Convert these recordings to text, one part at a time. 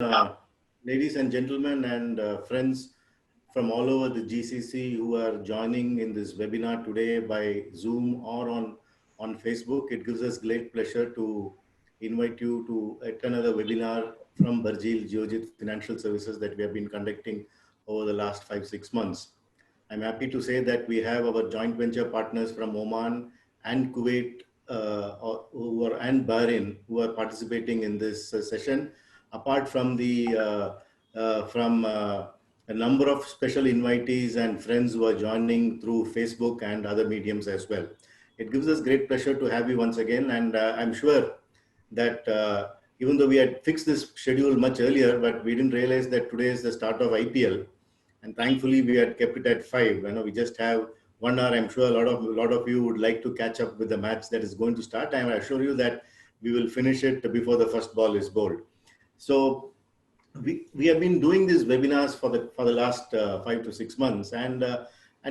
uh, ladies and gentlemen and friends from all over the GCC who are joining in this webinar today by Zoom or on Facebook. It gives us great pleasure to invite you to yet another webinar from Burjeel Geojit Financial Services that we have been conducting over the last 5-6 months. I'm happy to say that we have our joint venture partners from Oman and Kuwait and Bahrain who are participating in this session. Apart from a number of special invitees and friends who are joining through Facebook and other mediums as well. It gives us great pleasure to have you once again, and I'm sure that even though we had fixed this schedule much earlier, but we didn't realize that today is the start of IPL, and thankfully we had kept it at 5. We just have 1 hour. I'm sure a lot of you would like to catch up with the match that is going to start. I assure you that we will finish it before the first ball is bowled. So we have been doing these webinars for the last 5 to 6 months, and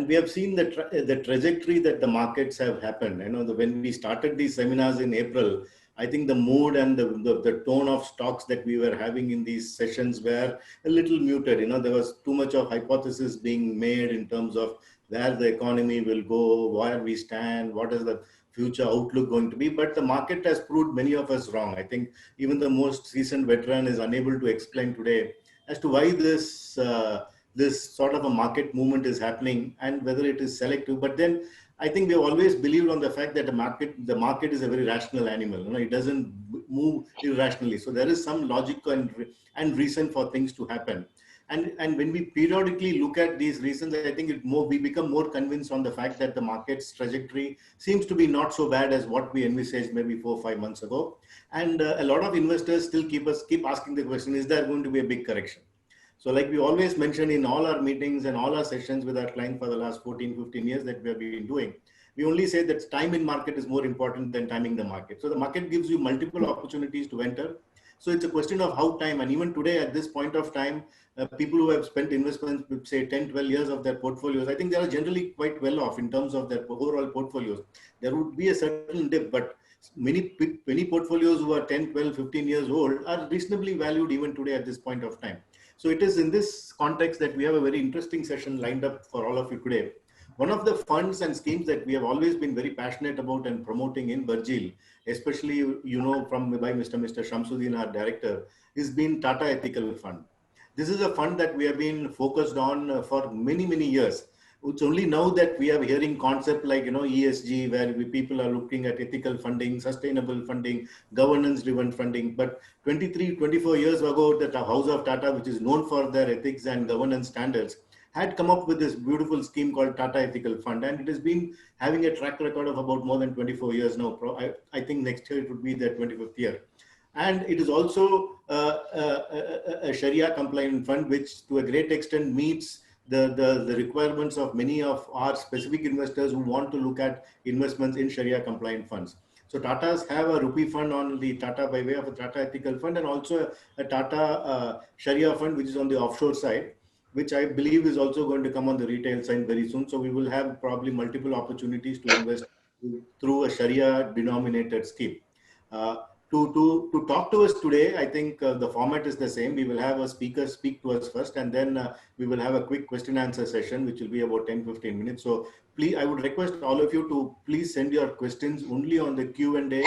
we have seen the trajectory that the markets have happened. When we started these seminars in April, I think the mood and the tone of stocks that we were having in these sessions were a little muted. There was too much of hypothesis being made in terms of where the economy will go, where we stand, what is the future outlook going to be. But the market has proved many of us wrong. I think even the most seasoned veteran is unable to explain today as to why this sort of a market movement is happening and whether it is selective. But then I think we've always believed on the fact that the market is a very rational animal. It doesn't move irrationally. So there is some logic and reason for things to happen. And when we periodically look at these reasons, I think we become more convinced on the fact that the market's trajectory seems to be not so bad as what we envisaged maybe 4 or 5 months ago. And a lot of investors still keep asking the question: is there going to be a big correction? So like we always mentioned in all our meetings and all our sessions with our client for the last 14-15 years that we have been doing, we only say that time in market is more important than timing the market. So the market gives you multiple opportunities to enter. So it's a question of how time, and even today at this point of time, people who have spent investments with say 10, 12 years of their portfolios, I think they are generally quite well off in terms of their overall portfolios. There would be a certain dip, but many portfolios who are 10, 12, 15 years old are reasonably valued even today at this point of time. So it is in this context that we have a very interesting session lined up for all of you today. One of the funds and schemes that we have always been very passionate about and promoting in Burjeel, especially by Mr. Shamsuddin, our director, is been Tata Ethical Fund. This is a fund that we have been focused on for many years. It's only now that we are hearing concept like ESG, where people are looking at ethical funding, sustainable funding, governance-driven funding. But 24 years ago, the House of Tata, which is known for their ethics and governance standards, had come up with this beautiful scheme called Tata Ethical Fund, and it has been having a track record of about more than 24 years now. I think next year it would be their 25th year. And it is also a Sharia compliant fund, which to a great extent meets the requirements of many of our specific investors who want to look at investments in Sharia compliant funds. So Tatas have a rupee fund on the Tata by way of a Tata Ethical Fund, and also a Tata Sharia fund, which is on the offshore side, which I believe is also going to come on the retail side very soon. So we will have probably multiple opportunities to invest through a Sharia denominated scheme. To talk to us today, I think the format is the same. We will have a speaker speak to us first, and then we will have a quick question answer session, which will be about 10-15 minutes. So please, I would request all of you to please send your questions only on the Q&A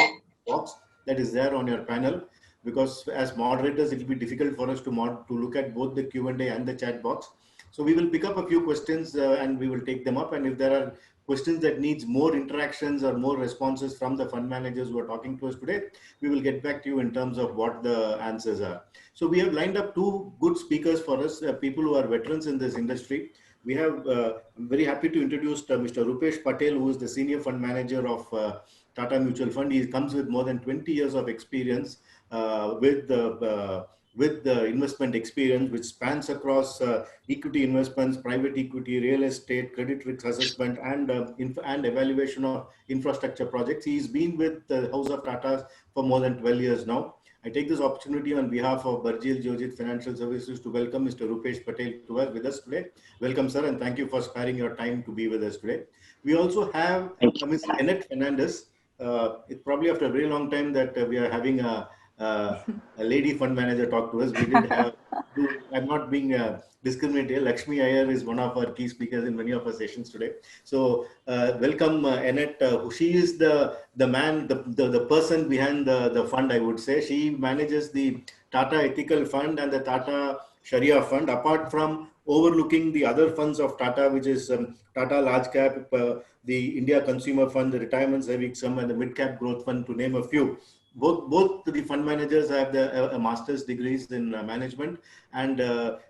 box that is there on your panel, because as moderators, it will be difficult for us to look at both the Q&A and the chat box. So we will pick up a few questions and we will take them up. And if there are questions that needs more interactions or more responses from the fund managers who are talking to us today, we will get back to you in terms of what the answers are. So we have lined up two good speakers for us, people who are veterans in this industry. We have, I'm very happy to introduce Mr. Rupesh Patel, who is the senior fund manager of Tata Mutual Fund. He comes with more than 20 years of experience with the investment experience, which spans across equity investments, private equity, real estate, credit risk assessment, and evaluation of infrastructure projects. He's been with the House of Tata for more than 12 years now. I take this opportunity on behalf of Burjeel Geojit Financial Services to welcome Mr. Rupesh Patel with us today. Welcome, sir, and thank you for sparing your time to be with us today. We also have Ms. Annette Fernandez. It's probably after a very long time that we are having a a lady fund manager talk to us. We did have, I'm not being discriminating. Lakshmi Iyer is one of our key speakers in many of our sessions today. So welcome, Annette. She is the man, the person behind the fund, I would say. She manages the Tata Ethical Fund and the Tata Sharia Fund, apart from overlooking the other funds of Tata, which is Tata Large Cap, the India Consumer Fund, the Retirement Savings Fund, and the Mid Cap Growth Fund, to name a few. Both the fund managers have the master's degrees in management, and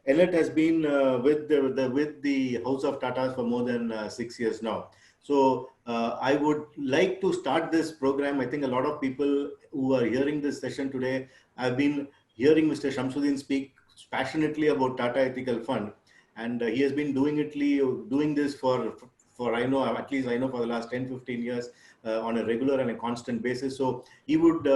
Elliot has been with the House of Tata for more than 6 years now. So I would like to start this program. I think a lot of people who are hearing this session today have been hearing Mr. Shamsuddin speak passionately about Tata Ethical Fund, and he has been doing this for I know, at least I know, for the last 10-15 years on a regular and a constant basis. So he would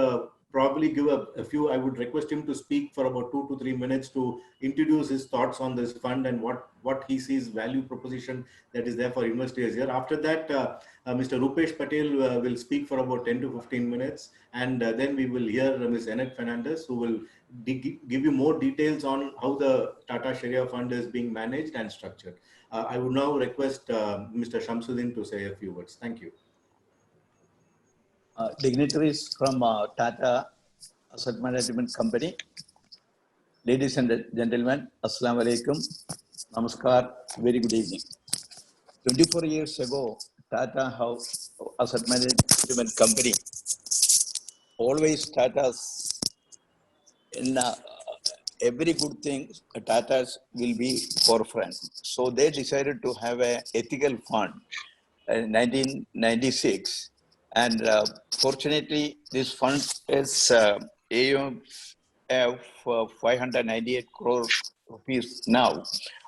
probably give a few. I would request him to speak for about 2 to 3 minutes to introduce his thoughts on this fund and what he sees value proposition that is there for investors here. After that, Mr. Rupesh Patel will speak for about 10 to 15 minutes, and then we will hear Ms. Annette Fernandez, who will give you more details on how the Tata Sharia Fund is being managed and structured. I would now request Mr. Shamsuddin to say a few words. Thank you. Dignitaries from Tata Asset Management Company, ladies and gentlemen, Assalamu alaikum, Namaskar, very good evening. 24 years ago, Tata House Asset Management Company, always Tata's in every good thing, Tata's will be forefront. So they decided to have an ethical fund in 1996. And fortunately, this fund is AUM of 598 crore rupees now.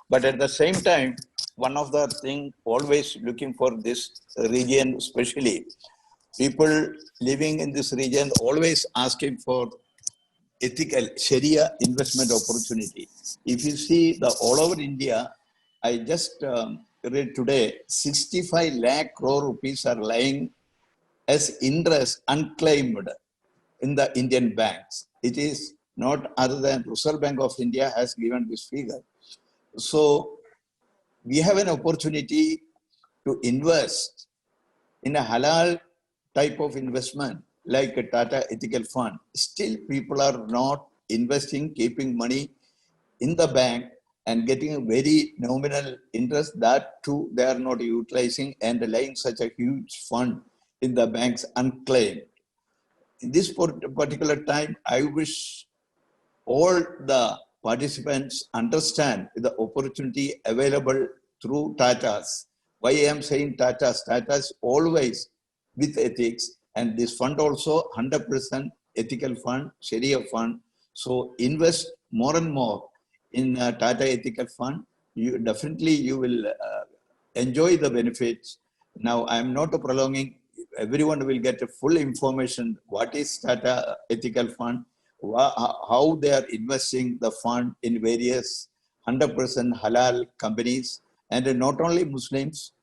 But at the same time, one of the things always looking for this region, especially people living in this region, always asking for ethical Sharia investment opportunity. If you see the all over India, I just read today, 65 lakh crore rupees are lying as interest unclaimed in the Indian banks. It is not other than Reserve Bank of India has given this figure. So we have an opportunity to invest in a halal type of investment like a Tata Ethical Fund. Still people are not investing, keeping money in the bank and getting a very nominal interest. That too they are not utilizing and relying such a huge fund in the banks unclaimed. In this particular time, I wish all the participants understand the opportunity available through Tata's. Why I am saying Tata's? Tata's always with ethics, and this fund also 100% ethical fund, Sharia fund. So invest more and more in Tata Ethical Fund. You will enjoy the benefits. Now I am not prolonging. Everyone will get a full information what is Tata Ethical Fund, how they are investing the fund in various 100% halal companies, and not only Muslims,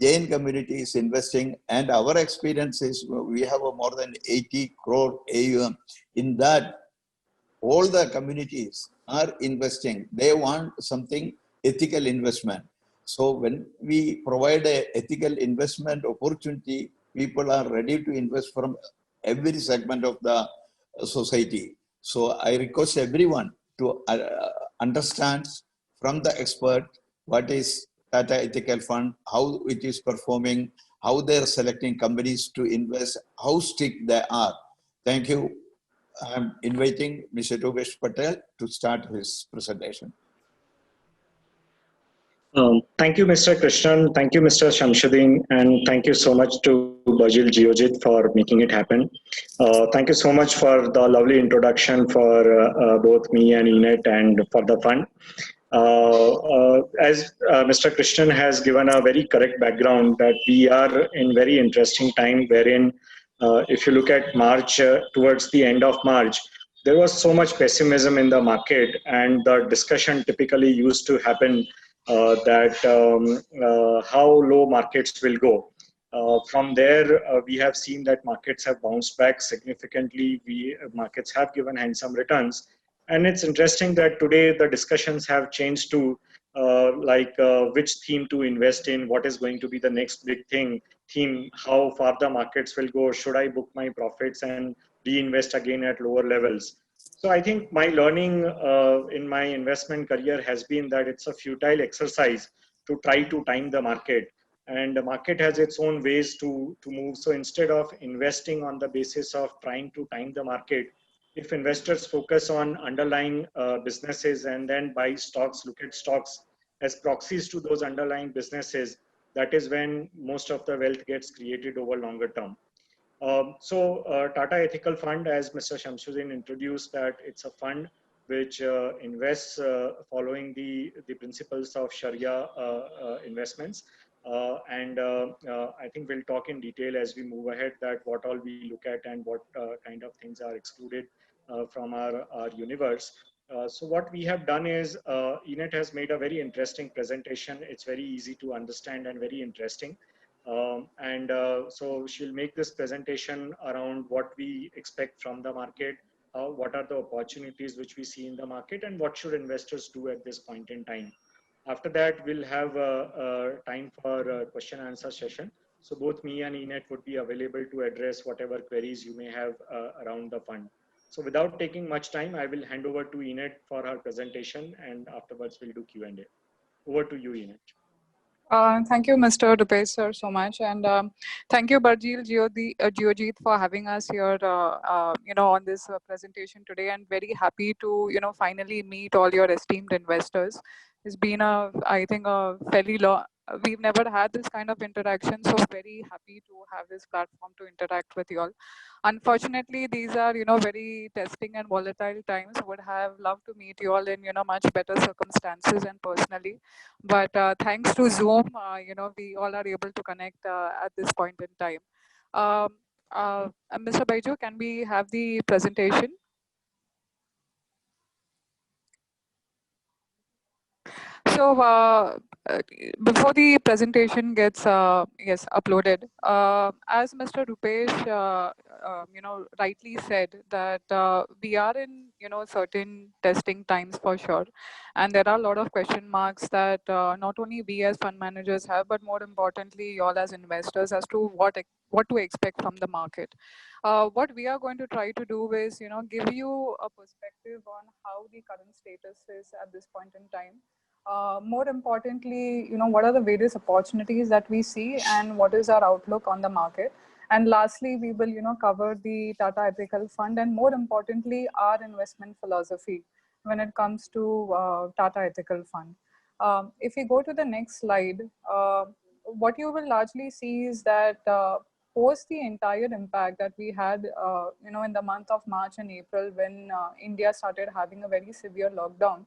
Jain community is investing, and our experience is we have a more than 80 crore AUM. In that, all the communities are investing. They want something ethical investment. So when we provide an ethical investment opportunity, people are ready to invest from every segment of the society. So I request everyone to understand from the expert what is Tata Ethical Fund, how it is performing, how they are selecting companies to invest, how strict they are. Thank you. I am inviting Mr. Rupesh Patel to start his presentation. Thank you, Mr. Krishnan. Thank you, Mr. Shamsuddin. And thank you so much to Bajil Geojit for making it happen. Thank you so much for the lovely introduction for both me and Enet and for the fund. As Mr. Krishnan has given a very correct background that we are in very interesting time wherein if you look at March, towards the end of March, there was so much pessimism in the market, and the discussion typically used to happen that how low markets will go. From there, we have seen that markets have bounced back significantly. Markets have given handsome returns. And it's interesting that today the discussions have changed to which theme to invest in, what is going to be the next big theme, how far the markets will go, should I book my profits and reinvest again at lower levels. So I think my learning in my investment career has been that it's a futile exercise to try to time the market, and the market has its own ways to move. So instead of investing on the basis of trying to time the market, if investors focus on underlying businesses and then buy stocks, look at stocks as proxies to those underlying businesses, that is when most of the wealth gets created over longer term. Tata Ethical Fund, as Mr. Shamsuddin introduced, that it's a fund which invests following the principles of Sharia investments. I think we'll talk in detail as we move ahead that what all we look at and what kind of things are excluded from our universe. So what we have done is Enet has made a very interesting presentation. It's very easy to understand and very interesting. So she'll make this presentation around what we expect from the market, what are the opportunities which we see in the market, and what should investors do at this point in time. After that, we'll have time for a question and answer session. So both me and Enet would be available to address whatever queries you may have around the fund. So without taking much time, I will hand over to Enet for her presentation, and afterwards we'll do Q&A. Over to you, Enet. Thank you, Mr. Rupesh, sir, so much. And thank you, Barjeel Geojit, for having us here, on this presentation today. And very happy to, finally meet all your esteemed investors. It's been I think, a fairly long, we've never had this kind of interaction. So very happy to have this platform to interact with you all. Unfortunately, these are, very testing and volatile times. Would have loved to meet you all in, much better circumstances and personally. But thanks to Zoom, we all are able to connect at this point in time. Mr. Baiju, can we have the presentation? So before the presentation gets uploaded, as Mr. Rupesh rightly said that we are in certain testing times for sure, and there are a lot of question marks that not only we as fund managers have, but more importantly you all as investors as to what to expect from the market. What we are going to try to do is give you a perspective on how the current status is at this point in time. More importantly, what are the various opportunities that we see and what is our outlook on the market. And lastly, we will, cover the Tata Ethical Fund and more importantly, our investment philosophy when it comes to Tata Ethical Fund. If we go to the next slide, what you will largely see is that post the entire impact that we had, in the month of March and April when India started having a very severe lockdown,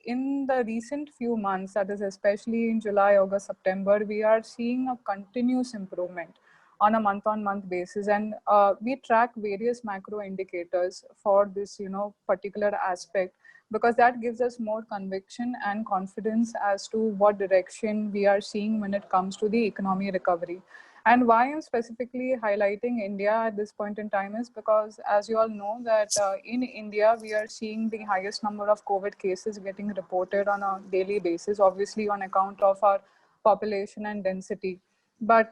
in the recent few months, that is especially in July, August, September, we are seeing a continuous improvement on a month-on-month basis. And we track various macro indicators for this, particular aspect, because that gives us more conviction and confidence as to what direction we are seeing when it comes to the economy recovery. And why I'm specifically highlighting India at this point in time is because, as you all know, that in India, we are seeing the highest number of COVID cases getting reported on a daily basis, obviously on account of our population and density. But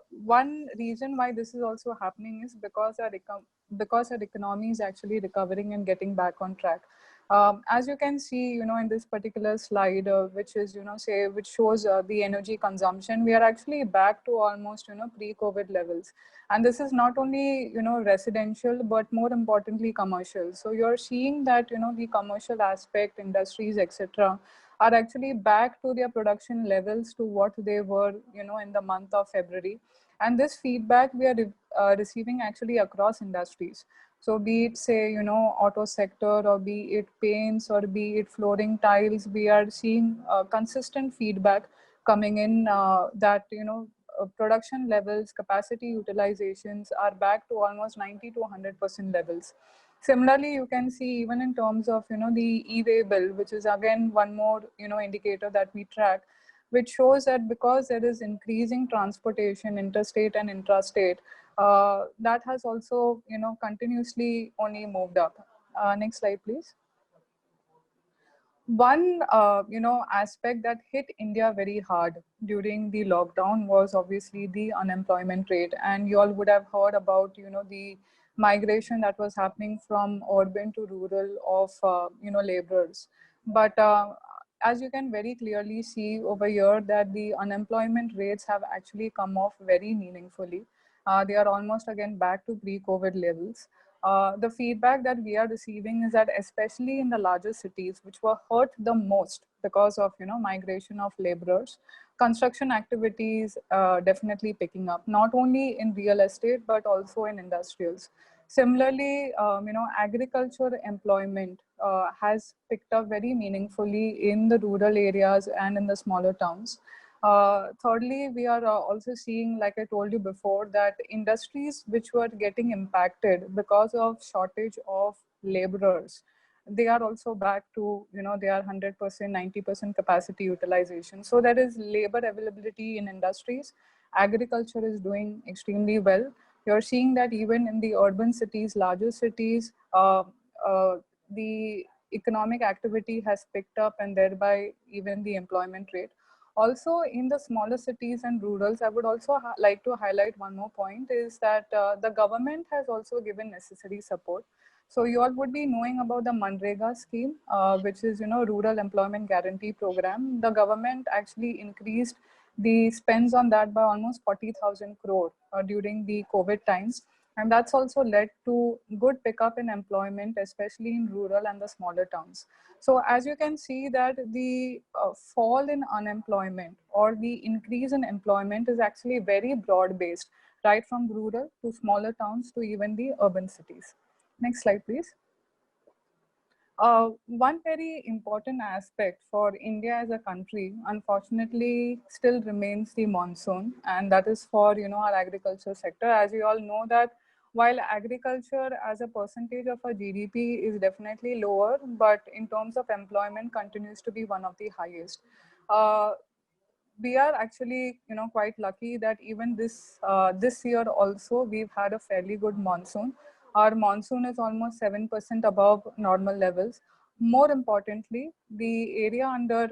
one reason why this is also happening is because our economy is actually recovering and getting back on track. As you can see, in this particular slide, which is, which shows the energy consumption, we are actually back to almost, pre-COVID levels. And this is not only, residential, but more importantly, commercial. So you're seeing that, the commercial aspect, industries, etc., are actually back to their production levels to what they were, in the month of February. And this feedback we are receiving actually across industries. So be it, say, auto sector, or be it paints, or be it flooring tiles, we are seeing consistent feedback coming in that, production levels, capacity utilizations are back to almost 90 to 100% levels. Similarly, you can see even in terms of, the e-way bill, which is again one more, indicator that we track, which shows that because there is increasing transportation, interstate and intrastate, that has also, continuously only moved up. Next slide, please. One, aspect that hit India very hard during the lockdown was obviously the unemployment rate. And you all would have heard about, the migration that was happening from urban to rural of, laborers. But as you can very clearly see over here that the unemployment rates have actually come off very meaningfully. They are almost again back to pre-COVID levels. The feedback that we are receiving is that especially in the larger cities, which were hurt the most because of migration of laborers, construction activities definitely picking up, not only in real estate but also in industrials. Similarly, agriculture employment has picked up very meaningfully in the rural areas and in the smaller towns. Thirdly, we are also seeing, like I told you before, that industries which were getting impacted because of shortage of laborers, they are also back to, they are 100%, 90% capacity utilization. So there is labor availability in industries. Agriculture is doing extremely well. You're seeing that even in the urban cities, larger cities, the economic activity has picked up, and thereby even the employment rate. Also, in the smaller cities and rurals, I would also like to highlight one more point is that the government has also given necessary support. So you all would be knowing about the Manrega scheme, which is, Rural Employment Guarantee Program. The government actually increased the spends on that by almost 40,000 crore during the COVID times. And that's also led to good pickup in employment, especially in rural and the smaller towns. So as you can see that the fall in unemployment or the increase in employment is actually very broad based, right from rural to smaller towns to even the urban cities. Next slide, please. One very important aspect for India as a country, unfortunately, still remains the monsoon, and that is for our agriculture sector. As you all know that while agriculture as a percentage of our GDP is definitely lower, but in terms of employment continues to be one of the highest. We are actually quite lucky that even this year also we've had a fairly good monsoon. Our monsoon is almost 7% above normal levels. More importantly, the area under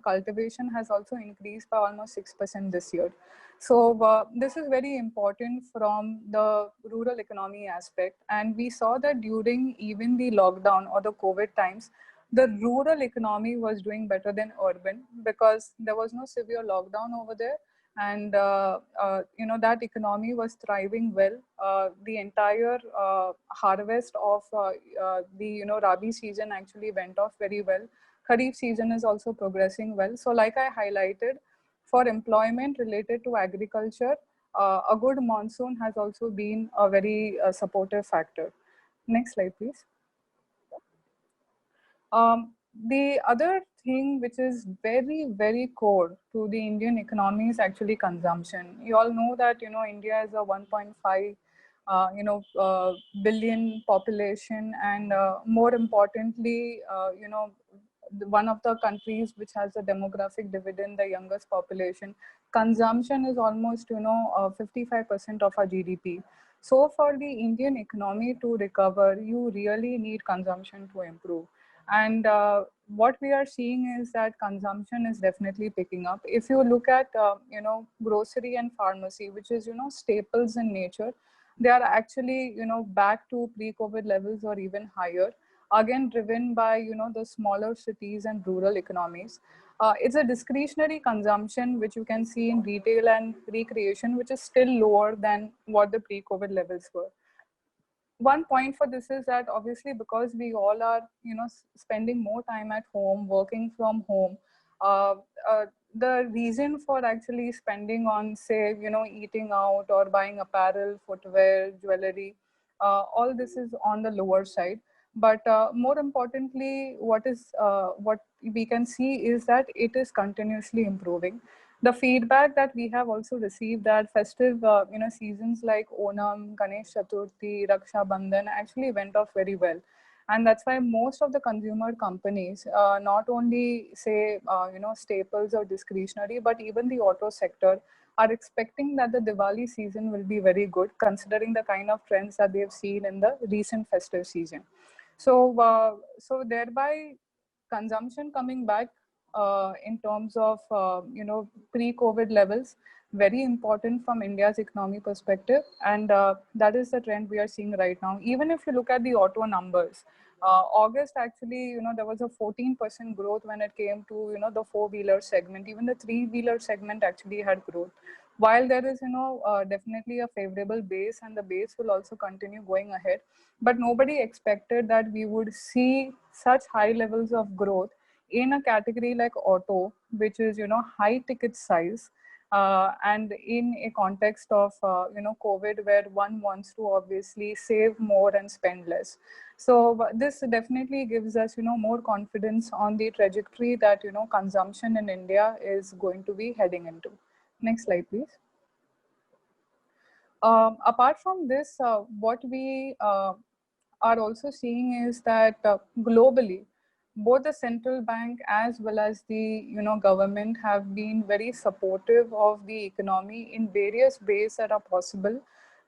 cultivation has also increased by almost 6% this year. So this is very important from the rural economy aspect. And we saw that during even the lockdown or the COVID times, the rural economy was doing better than urban because there was no severe lockdown over there, and that economy was thriving well. The entire harvest of the Rabi season actually went off very well. Kharif season is also progressing well. So like I highlighted, for employment related to agriculture, a good monsoon has also been a very supportive factor. Next slide, please. The other thing which is very, very core to the Indian economy is actually consumption. You all know that, India is a 1.5, billion population, and more importantly, one of the countries which has a demographic dividend, the youngest population. Consumption is almost, 55% of our GDP. So for the Indian economy to recover, you really need consumption to improve. And what we are seeing is that consumption is definitely picking up. If you look at, grocery and pharmacy, which is, staples in nature, they are actually, back to pre-COVID levels or even higher, again, driven by, the smaller cities and rural economies. It's a discretionary consumption, which you can see in retail and recreation, which is still lower than what the pre-COVID levels were. One point for this is that obviously because we all are spending more time at home, working from home, uh, the reason for actually spending on, say, eating out or buying apparel, footwear, jewelry, all this is on the lower side. But more importantly, what we can see is that it is continuously improving. The feedback that we have also received that festive seasons like Onam, Ganesh Chaturthi, Raksha Bandhan actually went off very well. And that's why most of the consumer companies not only say staples or discretionary, but even the auto sector are expecting that the Diwali season will be very good, considering the kind of trends that they've seen in the recent festive season. So thereby consumption coming back in terms of pre-COVID levels, very important from India's economy perspective, and that is the trend we are seeing right now. Even if you look at the auto numbers, August actually, there was a 14% growth when it came to the four-wheeler segment. Even the three-wheeler segment actually had growth. While there is definitely a favorable base, and the base will also continue going ahead, but nobody expected that we would see such high levels of growth in a category like auto, which is high ticket size, and in a context of COVID, where one wants to obviously save more and spend less. So this definitely gives us more confidence on the trajectory that consumption in India is going to be heading into. Next slide, please. Apart from this, what we are also seeing is that globally, both the central bank as well as the government have been very supportive of the economy in various ways that are possible,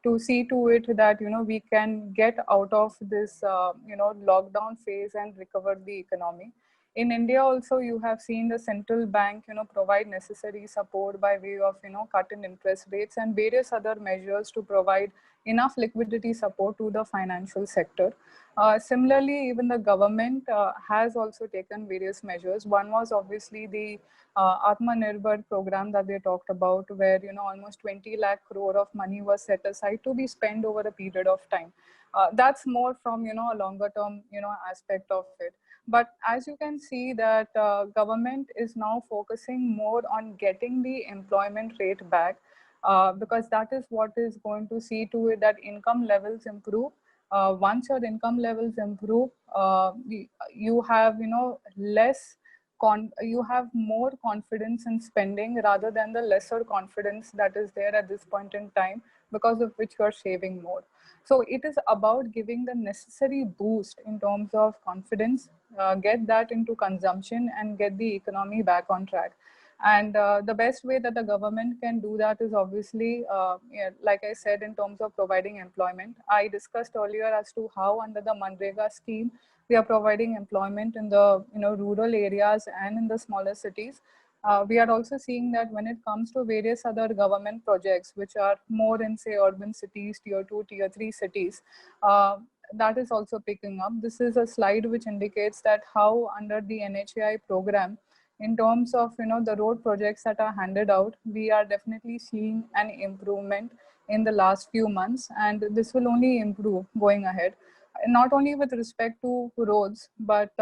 to see to it that we can get out of this lockdown phase and recover the economy. In India also, you have seen the central bank provide necessary support by way of cut in interest rates and various other measures to provide enough liquidity support to the financial sector. Similarly, even the government has also taken various measures. One was obviously the Atmanirbhar program that they talked about, where almost 20 lakh crore of money was set aside to be spent over a period of time. That's more from a longer term aspect of it. But as you can see that government is now focusing more on getting the employment rate back, because that is what is going to see to it that income levels improve. Once your income levels improve, you have you have more confidence in spending rather than the lesser confidence that is there at this point in time, because of which you are saving more. So it is about giving the necessary boost in terms of confidence, get that into consumption and get the economy back on track. And the best way that the government can do that is obviously, like I said, in terms of providing employment. I discussed earlier as to how under the Manrega scheme, we are providing employment in the rural areas and in the smaller cities. We are also seeing that when it comes to various other government projects, which are more in, say, urban cities, tier 2, tier 3 cities, that is also picking up. This is a slide which indicates that how under the NHAI program, in terms of the road projects that are handed out, we are definitely seeing an improvement in the last few months, and this will only improve going ahead, not only with respect to roads, but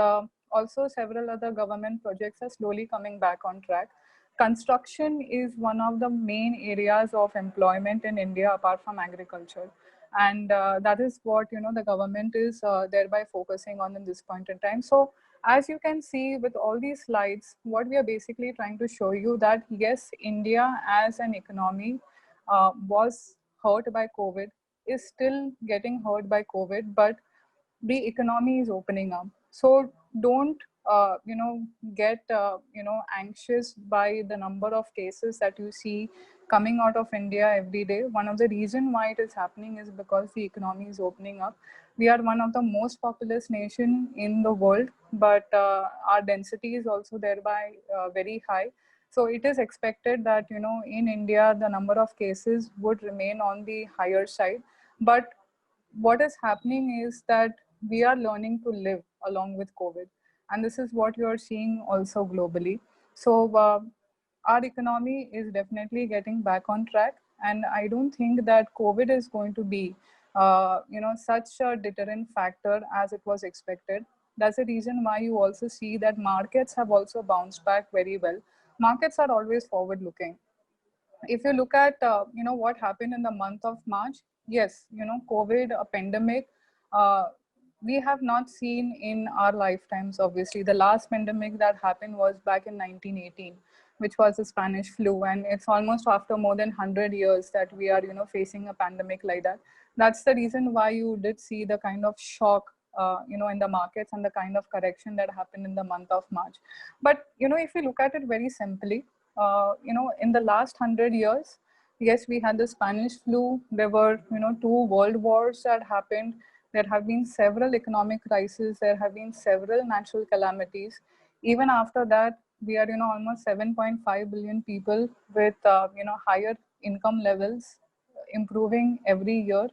also several other government projects are slowly coming back on track. Construction is one of the main areas of employment in India apart from agriculture, and that is what the government is thereby focusing on in this point in time. So as you can see with all these slides, what we are basically trying to show you that yes, India as an economy was hurt by COVID, is still getting hurt by COVID, but the economy is opening up. So don't get anxious by the number of cases that you see coming out of India every day. One of the reason why it is happening is because the economy is opening up. We are one of the most populous nation in the world, but our density is also thereby very high. So it is expected that in India the number of cases would remain on the higher side. But what is happening is that we are learning to live along with COVID. And this is what you are seeing also globally. So our economy is definitely getting back on track. And I don't think that COVID is going to be, such a deterrent factor as it was expected. That's the reason why you also see that markets have also bounced back very well. Markets are always forward looking. If you look at what happened in the month of March, yes, COVID, a pandemic, we have not seen in our lifetimes. Obviously, the last pandemic that happened was back in 1918, which was the Spanish flu, and it's almost after more than 100 years that we are facing a pandemic like that. That's the reason why you did see the kind of shock in the markets and the kind of correction that happened in the month of March. But, if you look at it very simply, in the last 100 years, yes, we had the Spanish flu. There were, 2 world wars that happened. There have been several economic crises. There have been several natural calamities. Even after that, we are, almost 7.5 billion people with, higher income levels improving every year.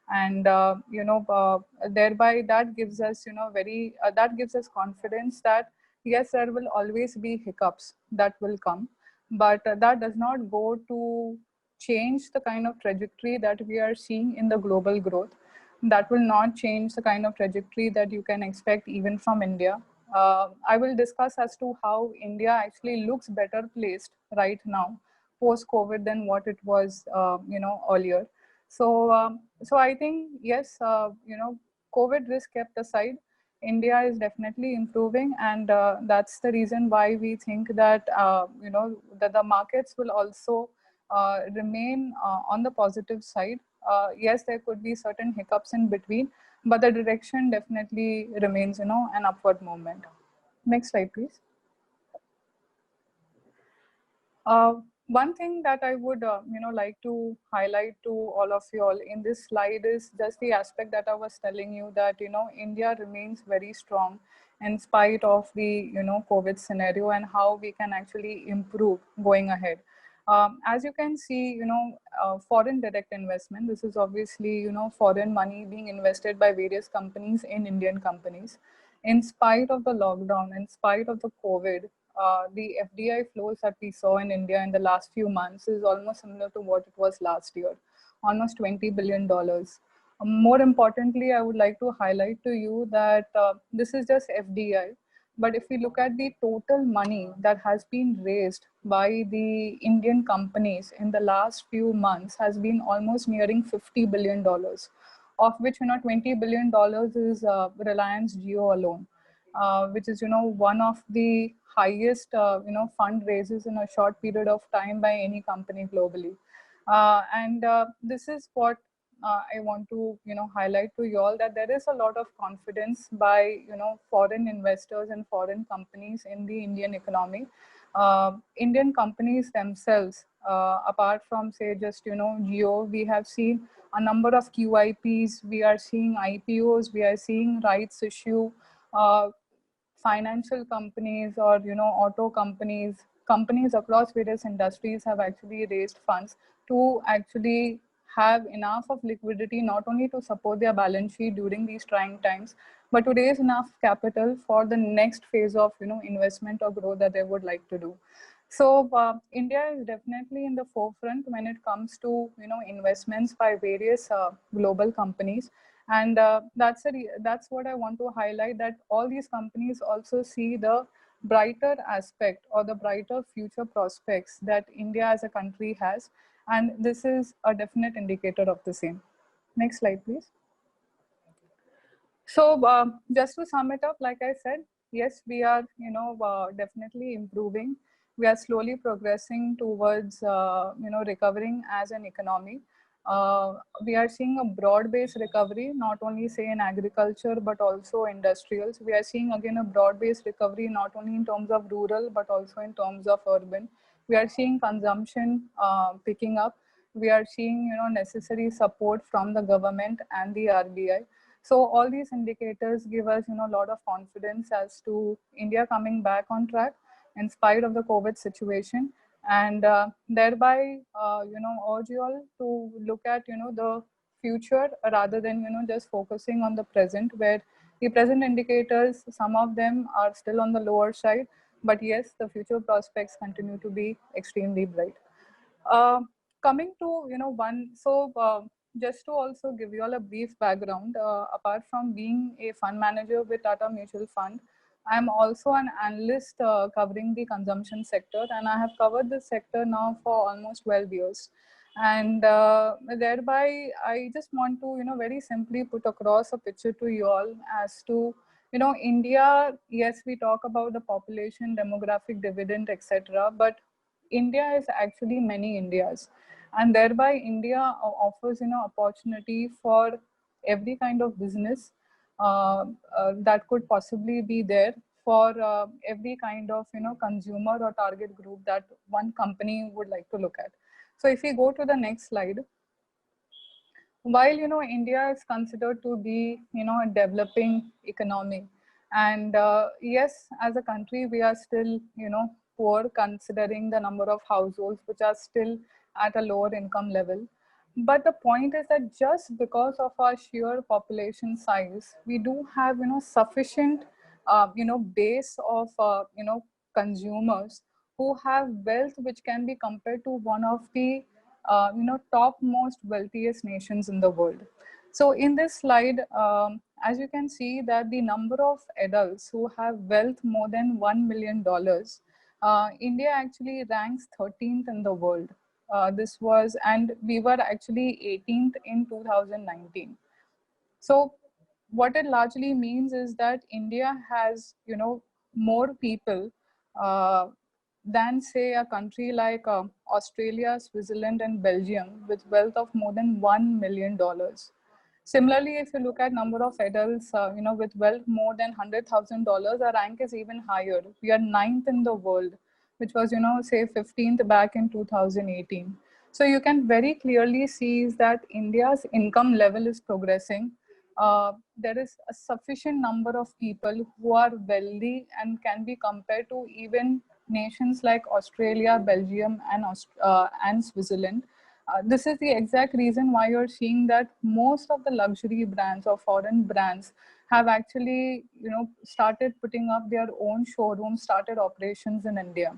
And, thereby that gives us, that gives us confidence that, yes, there will always be hiccups that will come, but that does not go to change the kind of trajectory that we are seeing in the global growth. That will not change the kind of trajectory that you can expect even from India. I will discuss as to how India actually looks better placed right now post-COVID than what it was, earlier. So I think, yes, COVID risk kept aside, India is definitely improving, and that's the reason why we think that that the markets will also remain on the positive side. Yes, there could be certain hiccups in between, but the direction definitely remains, an upward movement. Next slide, please. One thing that I would, like to highlight to all of you all in this slide is just the aspect that I was telling you that, India remains very strong in spite of the, COVID scenario, and how we can actually improve going ahead. As you can see, foreign direct investment, this is obviously, foreign money being invested by various companies in Indian companies. In spite of the lockdown, in spite of the COVID, the FDI flows that we saw in India in the last few months is almost similar to what it was last year, almost $20 billion. More importantly, I would like to highlight to you that this is just FDI. But if we look at the total money that has been raised by the Indian companies in the last few months has been almost nearing $50 billion, of which, $20 billion is Reliance Jio alone. Which is, one of the highest, fundraisers in a short period of time by any company globally. And this is what I want to, highlight to you all, that there is a lot of confidence by, foreign investors and foreign companies in the Indian economy. Indian companies themselves, apart from, say, just, Jio, we have seen a number of QIPs, we are seeing IPOs, we are seeing rights issue, financial companies, or auto companies, companies across various industries have actually raised funds to actually have enough of liquidity, not only to support their balance sheet during these trying times, but to raise enough capital for the next phase of investment or growth that they would like to do. So India is definitely in the forefront when it comes to investments by various global companies. And that's what I want to highlight, that all these companies also see the brighter aspect or the brighter future prospects that India as a country has. And this is a definite indicator of the same. Next slide, please. So just to sum it up, like I said, yes, we are definitely improving. We are slowly progressing towards recovering as an economy. We are seeing a broad-based recovery, not only say in agriculture, but also industrials. We are seeing again a broad-based recovery, not only in terms of rural, but also in terms of urban. We are seeing consumption picking up. We are seeing necessary support from the government and the RBI. So all these indicators give us a lot of confidence as to India coming back on track in spite of the COVID situation. And thereby, urge you all to look at, the future rather than, just focusing on the present, where the present indicators, some of them are still on the lower side, but yes, the future prospects continue to be extremely bright. Coming to, just to also give you all a brief background, apart from being a fund manager with Tata Mutual Fund, I'm also an analyst covering the consumption sector, and I have covered this sector now for almost 12 years. And thereby, I just want to, very simply put across a picture to you all as to, India, yes, we talk about the population, demographic dividend, etc. But India is actually many Indias. And thereby, India offers, opportunity for every kind of business, that could possibly be there for every kind of consumer or target group that one company would like to look at. So if we go to the next slide, while India is considered to be a developing economy, and yes, as a country we are still poor considering the number of households which are still at a lower income level. But the point is that just because of our sheer population size, we do have sufficient base of consumers who have wealth which can be compared to one of the top most wealthiest nations in the world. So in this slide, as you can see that the number of adults who have wealth more than $1 million, India actually ranks 13th in the world. And we were actually 18th in 2019. So what it largely means is that India has, more people than say a country like Australia, Switzerland, and Belgium with wealth of more than $1 million. Similarly, if you look at number of adults, with wealth more than $100,000, our rank is even higher. We are 9th in the world, which was, say 15th back in 2018. So you can very clearly see is that India's income level is progressing. There is a sufficient number of people who are wealthy and can be compared to even nations like Australia, Belgium, and Switzerland. This is the exact reason why you're seeing that most of the luxury brands or foreign brands have actually, started putting up their own showrooms, started operations in India.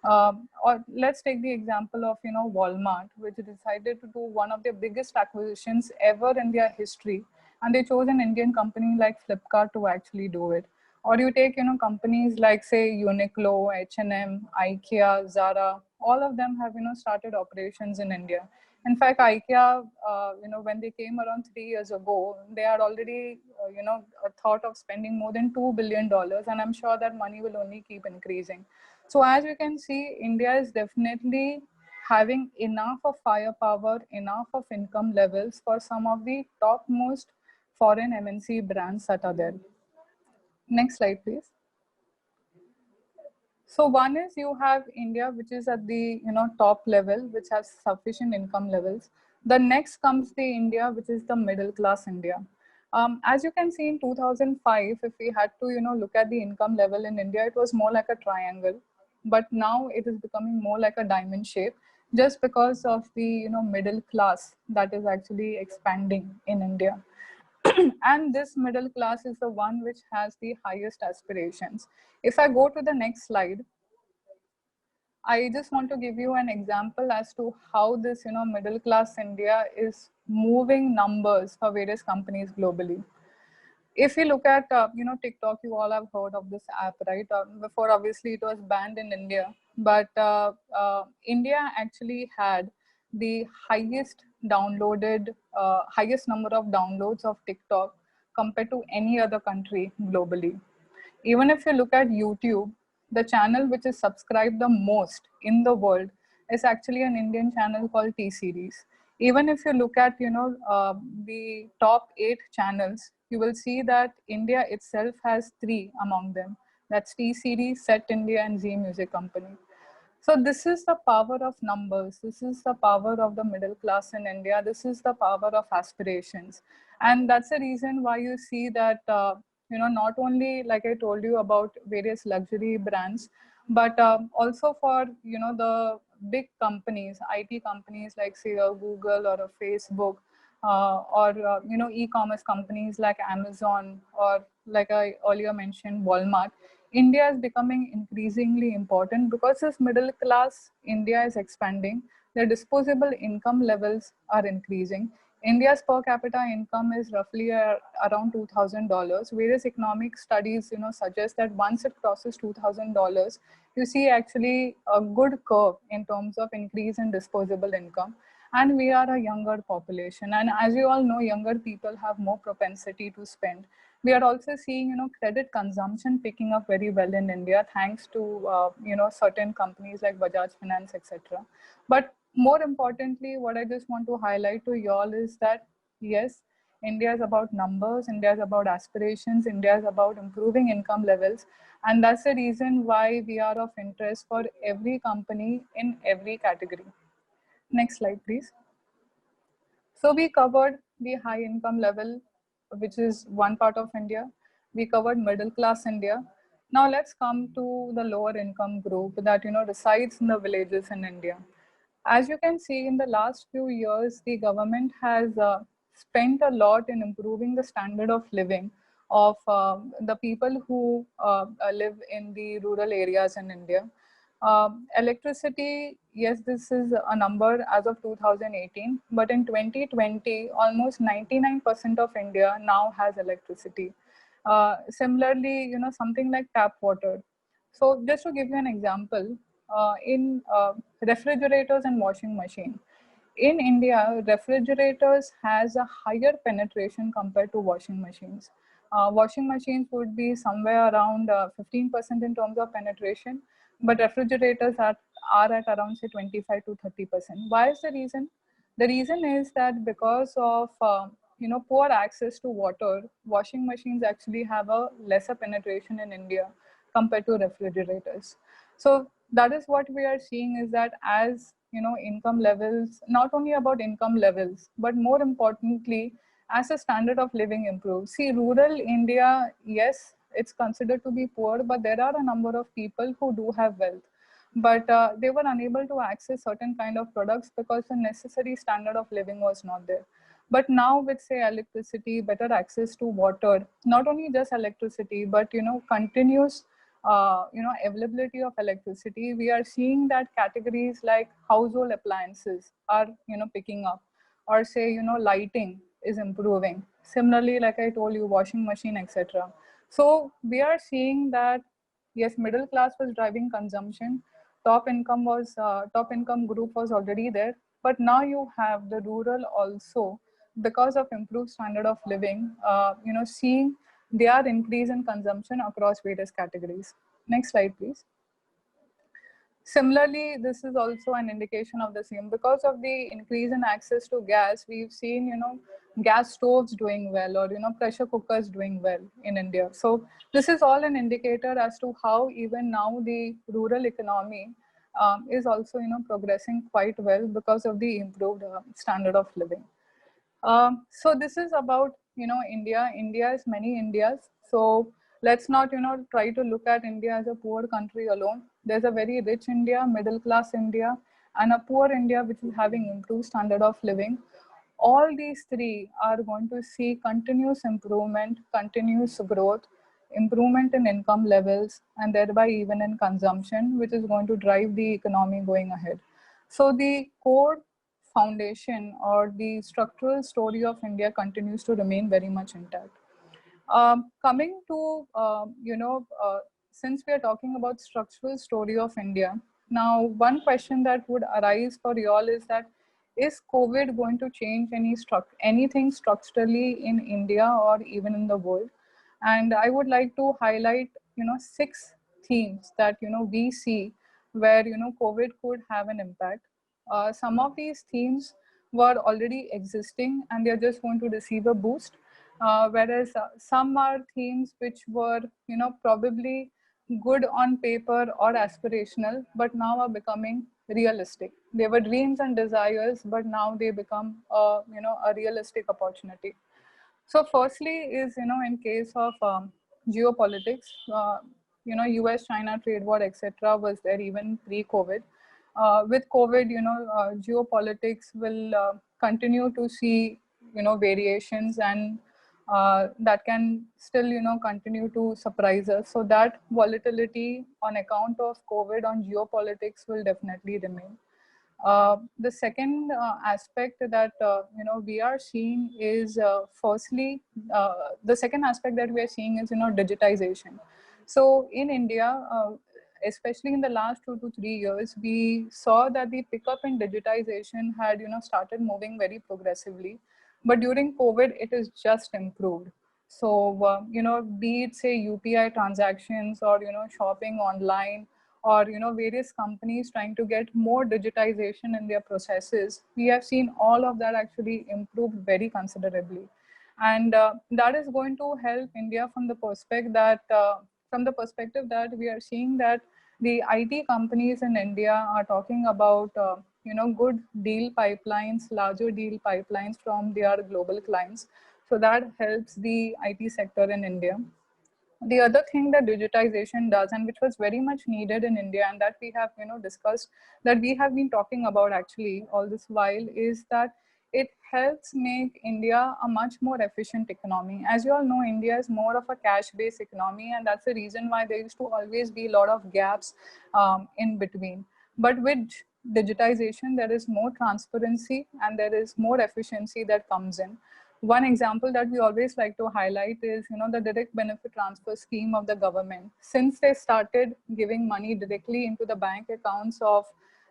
Or let's take the example of, Walmart, which decided to do one of their biggest acquisitions ever in their history, and they chose an Indian company like Flipkart to actually do it. Or you take, companies like say Uniqlo, H&M, IKEA, Zara, all of them have, started operations in India. In fact, IKEA, when they came around 3 years ago, they had already, a thought of spending more than $2 billion, and I'm sure that money will only keep increasing. So as you can see, India is definitely having enough of firepower, enough of income levels for some of the topmost foreign MNC brands that are there. Next slide, please. So one is you have India, which is at the top level, which has sufficient income levels. The next comes the India, which is the middle class India. As you can see in 2005, if we had to look at the income level in India, it was more like a triangle, but now it is becoming more like a diamond shape, just because of the middle class that is actually expanding in India. And this middle class is the one which has the highest aspirations. If I go to the next slide, I just want to give you an example as to how this middle class India is moving numbers for various companies globally. If you look at TikTok, you all have heard of this app, right? Before, obviously, it was banned in India, but India actually had the highest highest number of downloads of TikTok compared to any other country globally. Even if you look at YouTube, the channel which is subscribed the most in the world is actually an Indian channel called T Series. Even if you look at the top 8 channels, you will see that India itself has 3 among them. That's T Series, Set India, and Z Music Company. So this is the power of numbers. This is the power of the middle class in India. This is the power of aspirations. And that's the reason why you see that, not only, like I told you about various luxury brands, but also for, the big companies, IT companies like say a Google or a Facebook, or, e-commerce companies like Amazon, or like I earlier mentioned, Walmart. India is becoming increasingly important because this middle class India is expanding. The disposable income levels are increasing. India's per capita income is roughly around $2,000. Various economic studies, suggest that once it crosses $2,000, you see actually a good curve in terms of increase in disposable income. And we are a younger population. And as you all know, younger people have more propensity to spend. We are also seeing, credit consumption picking up very well in India, thanks to, certain companies like Bajaj Finance, etc. But more importantly, what I just want to highlight to you all is that, yes, India is about numbers, India is about aspirations, India is about improving income levels. And that's the reason why we are of interest for every company in every category. Next slide, please. So we covered the high income level, which is one part of India. We covered middle class India. Now let's come to the lower income group that resides in the villages in India. As you can see, in the last few years, the government has spent a lot in improving the standard of living of the people who live in the rural areas in India. Electricity, yes, this is a number as of 2018, but in 2020, almost 99% of India now has electricity. Similarly, something like tap water. So just to give you an example, in refrigerators and washing machine, in India, refrigerators has a higher penetration compared to washing machines. Washing machines would be somewhere around 15% in terms of penetration, but refrigerators are at around say 25 to 30%. Why is the reason? The reason is that because of poor access to water, washing machines actually have a lesser penetration in India compared to refrigerators. So that is what we are seeing, is that as income levels, not only about income levels, but more importantly, as the standard of living improves. See, rural India, yes, it's considered to be poor, but there are a number of people who do have wealth, but they were unable to access certain kind of products because the necessary standard of living was not there. But now with say electricity, better access to water, not only just electricity, but continuous availability of electricity, we are seeing that categories like household appliances are picking up, or say lighting is improving. Similarly, like I told you, washing machine, etc. So we are seeing that yes, middle class was driving consumption, top income group was already there, but now you have the rural also, because of improved standard of living, seeing their increase in consumption across various categories. Next slide, please. Similarly, this is also an indication of the same. Because of the increase in access to gas, we've seen, gas stoves doing well, or, pressure cookers doing well in India. So this is all an indicator as to how even now the rural economy is also, progressing quite well because of the improved standard of living. So this is about India. India is many Indias. So let's not try to look at India as a poor country alone. There's a very rich India, middle class India, and a poor India which is having improved standard of living. All these three are going to see continuous improvement, continuous growth, improvement in income levels, and thereby even in consumption, which is going to drive the economy going ahead. So the core foundation or the structural story of India continues to remain very much intact. Coming to, since we are talking about structural story of India, now one question that would arise for you all is that, is COVID going to change anything structurally in India or even in the world? And I would like to highlight, 6 themes that, we see where, COVID could have an impact. Some of these themes were already existing and they're just going to receive a boost. Whereas some are themes which were, probably good on paper or aspirational, but now are becoming realistic. They were dreams and desires, but now they become, a realistic opportunity. So firstly is, in case of geopolitics, US-China trade war, etc. was there even pre-COVID. With COVID, geopolitics will continue to see, variations, and that can still, continue to surprise us. So that volatility on account of COVID on geopolitics will definitely remain. The second aspect that we are seeing is firstly, the second aspect that we are seeing is digitization. So in India, especially in the last 2 to 3 years, we saw that the pickup in digitization had started moving very progressively, but during COVID it is just improved. So be it say UPI transactions or shopping online, or various companies trying to get more digitization in their processes, we have seen all of that actually improved very considerably. And that is going to help India from the perspective that we are seeing that the IT companies in India are talking about good deal pipelines, larger deal pipelines from their global clients. So that helps the IT sector in India. The other thing that digitization does, and which was very much needed in India, and that we have discussed, that we have been talking about actually all this while, is that it helps make India a much more efficient economy. As you all know, India is more of a cash based economy, and that's the reason why there used to always be a lot of gaps in between. But with digitization, there is more transparency and there is more efficiency that comes in. One example that we always like to highlight is, the direct benefit transfer scheme of the government. Since they started giving money directly into the bank accounts of,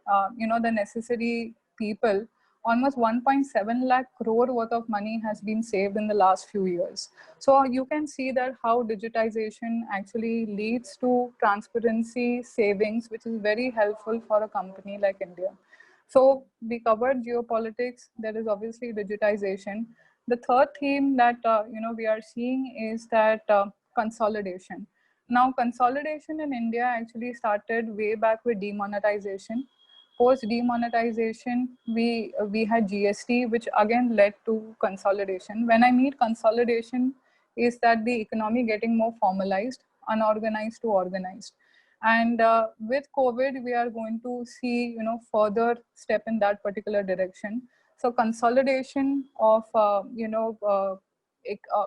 the necessary people, almost 1.7 lakh crore worth of money has been saved in the last few years. So you can see that how digitization actually leads to transparency, savings, which is very helpful for a company like India. So we covered geopolitics. There is obviously digitization. The third theme that we are seeing is that consolidation. Now, consolidation in India actually started way back with demonetization. Post demonetization, we had GST, which again led to consolidation. When I mean consolidation, is that the economy getting more formalized, unorganized to organized. And with COVID, we are going to see further step in that particular direction. So consolidation of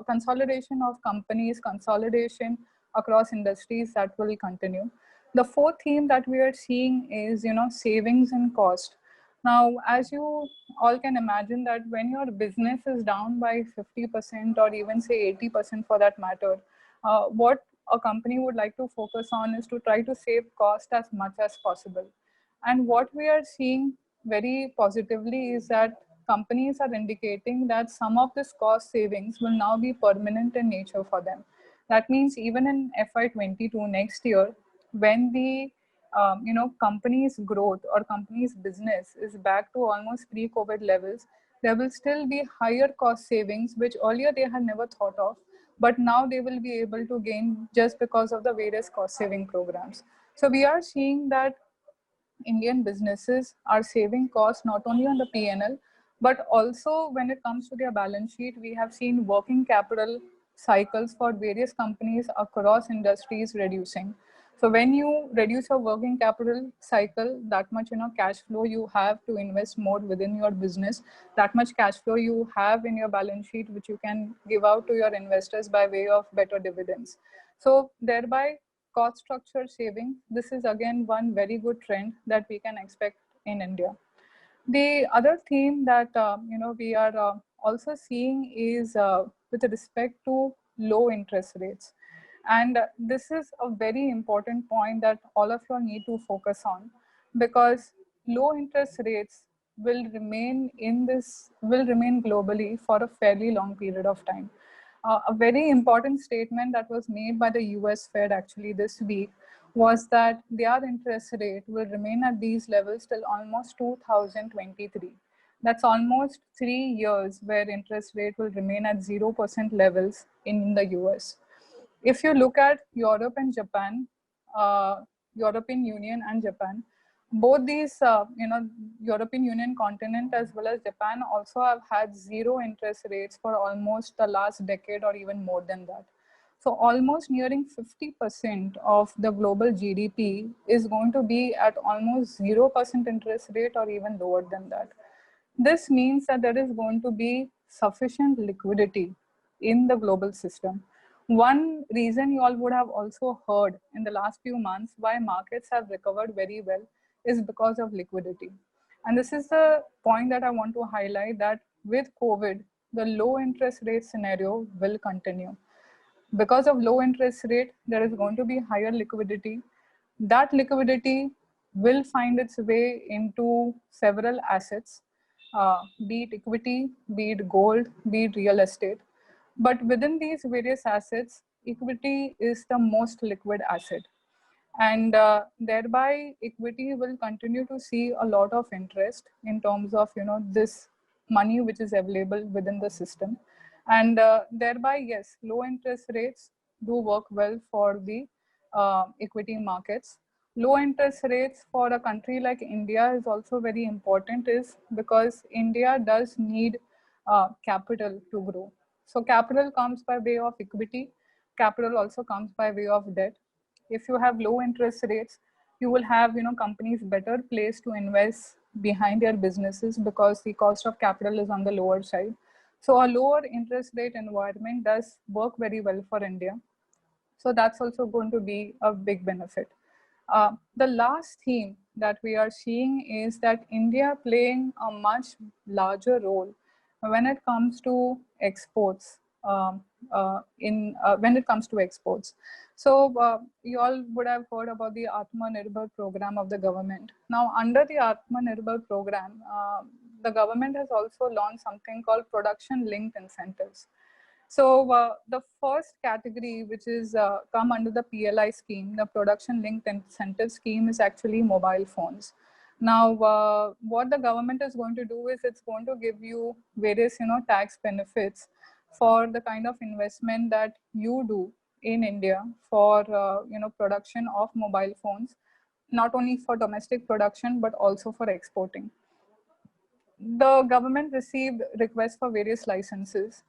consolidation of companies, consolidation across industries, that will continue. The fourth theme that we are seeing is savings and cost. Now, as you all can imagine, that when your business is down by 50% or even say 80% for that matter, what a company would like to focus on is to try to save cost as much as possible. And what we are seeing very positively is that companies are indicating that some of this cost savings will now be permanent in nature for them. That means even in FY22 next year, when the company's growth or company's business is back to almost pre-COVID levels, there will still be higher cost savings, which earlier they had never thought of, but now they will be able to gain just because of the various cost saving programs. So we are seeing that Indian businesses are saving costs not only on the P&L, but also when it comes to their balance sheet. We have seen working capital cycles for various companies across industries reducing. So when you reduce your working capital cycle, that much cash flow you have to invest more within your business, that much cash flow you have in your balance sheet, which you can give out to your investors by way of better dividends. So thereby cost structure saving, this is again one very good trend that we can expect in India. The other theme that we are also seeing is with respect to low interest rates. And this is a very important point that all of you need to focus on, because low interest rates will remain globally for a fairly long period of time. A very important statement that was made by the US Fed actually this week was that their interest rate will remain at these levels till almost 2023. That's almost 3 years where interest rate will remain at 0% levels in the US. If you look at Europe and Japan, European Union and Japan, both these, European Union continent as well as Japan also have had zero interest rates for almost the last decade or even more than that. So almost nearing 50% of the global GDP is going to be at almost 0% interest rate or even lower than that. This means that there is going to be sufficient liquidity in the global system. One reason you all would have also heard in the last few months why markets have recovered very well is because of liquidity. And this is the point that I want to highlight, that with COVID, the low interest rate scenario will continue. Because of low interest rate, there is going to be higher liquidity. That liquidity will find its way into several assets, be it equity, be it gold, be it real estate. But within these various assets, equity is the most liquid asset. And thereby equity will continue to see a lot of interest in terms of this money which is available within the system. And thereby, yes, low interest rates do work well for the equity markets. Low interest rates for a country like India is also very important, is because India does need capital to grow. So capital comes by way of equity. Capital also comes by way of debt. If you have low interest rates, you will have companies better placed to invest behind their businesses because the cost of capital is on the lower side. So a lower interest rate environment does work very well for India. So that's also going to be a big benefit. The last theme that we are seeing is that India playing a much larger role when it comes to exports. When it comes to exports, so you all would have heard about the Atmanirbhar program of the government. Now, under the Atmanirbhar program, the government has also launched something called production-linked incentives. So the first category, which is come under the PLI scheme, the production linked incentive scheme, is actually mobile phones. Now, what the government is going to do is it's going to give you various, tax benefits for the kind of investment that you do in India for, production of mobile phones, not only for domestic production, but also for exporting. The government received requests for various licenses.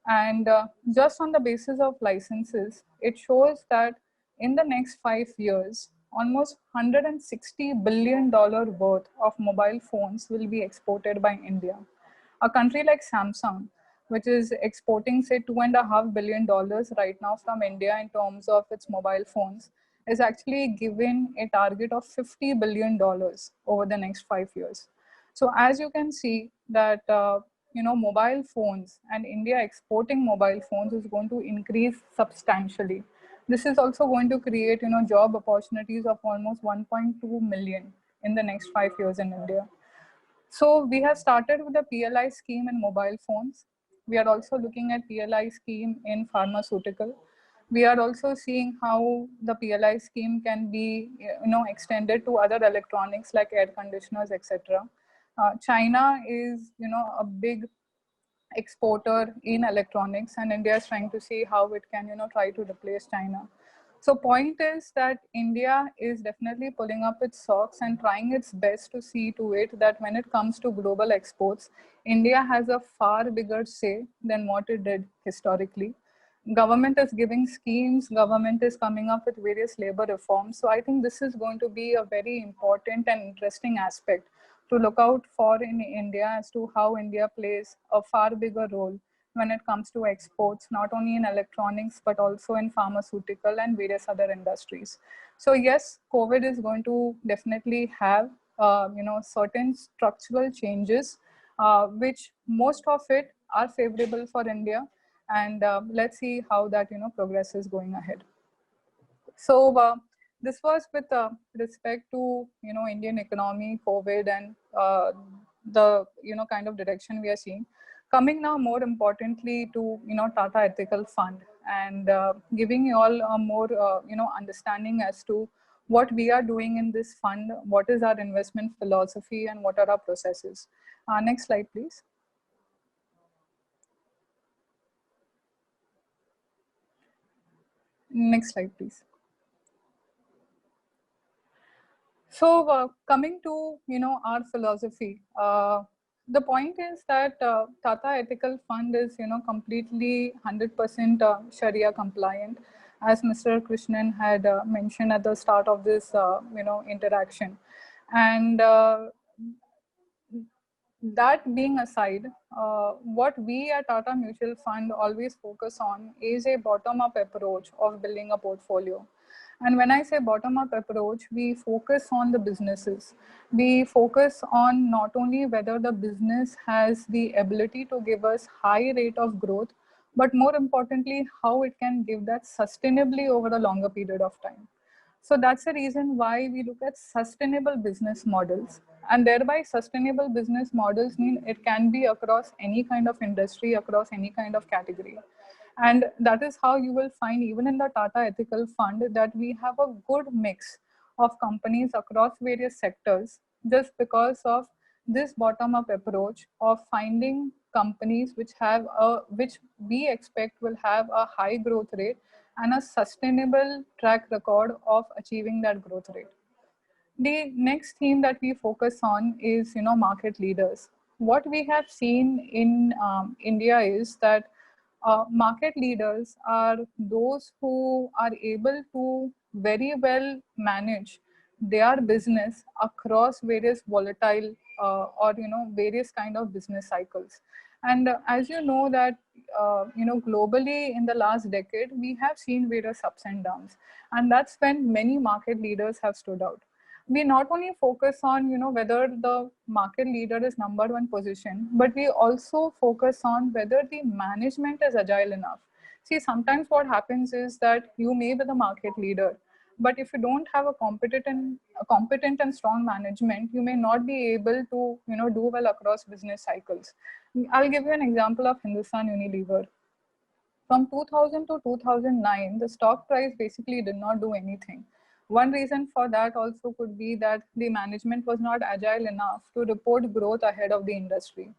And just on the basis of licenses, it shows that in the next 5 years, almost $160 billion worth of mobile phones will be exported by India. A country like Samsung, which is exporting, say, $2.5 billion right now from India in terms of its mobile phones, is actually given a target of $50 billion over the next 5 years. So as you can see that, mobile phones and India exporting mobile phones is going to increase substantially. This is also going to create, job opportunities of almost 1.2 million in the next 5 years in India. So we have started with the PLI scheme in mobile phones. We are also looking at PLI scheme in pharmaceutical. We are also seeing how the PLI scheme can be, extended to other electronics like air conditioners, etc. China is, a big exporter in electronics, and India is trying to see how it can, try to replace China. So point is that India is definitely pulling up its socks and trying its best to see to it that when it comes to global exports, India has a far bigger say than what it did historically. Government is giving schemes, government is coming up with various labor reforms. So I think this is going to be a very important and interesting aspect to look out for in India as to how India plays a far bigger role when it comes to exports, not only in electronics, but also in pharmaceutical and various other industries. So yes, COVID is going to definitely have, certain structural changes, which most of it are favorable for India. And let's see how that, progress is going ahead. So this was with respect to, Indian economy, COVID, and the, kind of direction we are seeing. Coming now more importantly to, Tata Ethical Fund, and giving you all a more, understanding as to what we are doing in this fund, what is our investment philosophy, and what are our processes. Next slide, please. Next slide, please. So coming to, our philosophy, the point is that Tata Ethical Fund is, completely 100% Sharia compliant, as Mr. Krishnan had mentioned at the start of this, interaction. And that being aside, what we at Tata Mutual Fund always focus on is a bottom-up approach of building a portfolio. And when I say bottom-up approach, we focus on the businesses. We focus on not only whether the business has the ability to give us high rate of growth, but more importantly, how it can give that sustainably over a longer period of time. So that's the reason why we look at sustainable business models. And thereby sustainable business models mean it can be across any kind of industry, across any kind of category. And that is how you will find even in the Tata Ethical Fund that we have a good mix of companies across various sectors, just because of this bottom-up approach of finding companies which we expect will have a high growth rate and a sustainable track record of achieving that growth rate. The next theme that we focus on is, market leaders. What we have seen in India is that market leaders are those who are able to very well manage their business across various volatile or various kind of business cycles. And as you know that globally in the last decade we have seen various ups and downs, and that's when many market leaders have stood out. We not only focus on whether the market leader is number one position, but we also focus on whether the management is agile enough. See, sometimes what happens is that you may be the market leader, but if you don't have a competent and strong management, you may not be able to do well across business cycles. I'll give you an example of Hindustan Unilever. From 2000 to 2009, the stock price basically did not do anything. One reason for that also could be that the management was not agile enough to report growth ahead of the industry.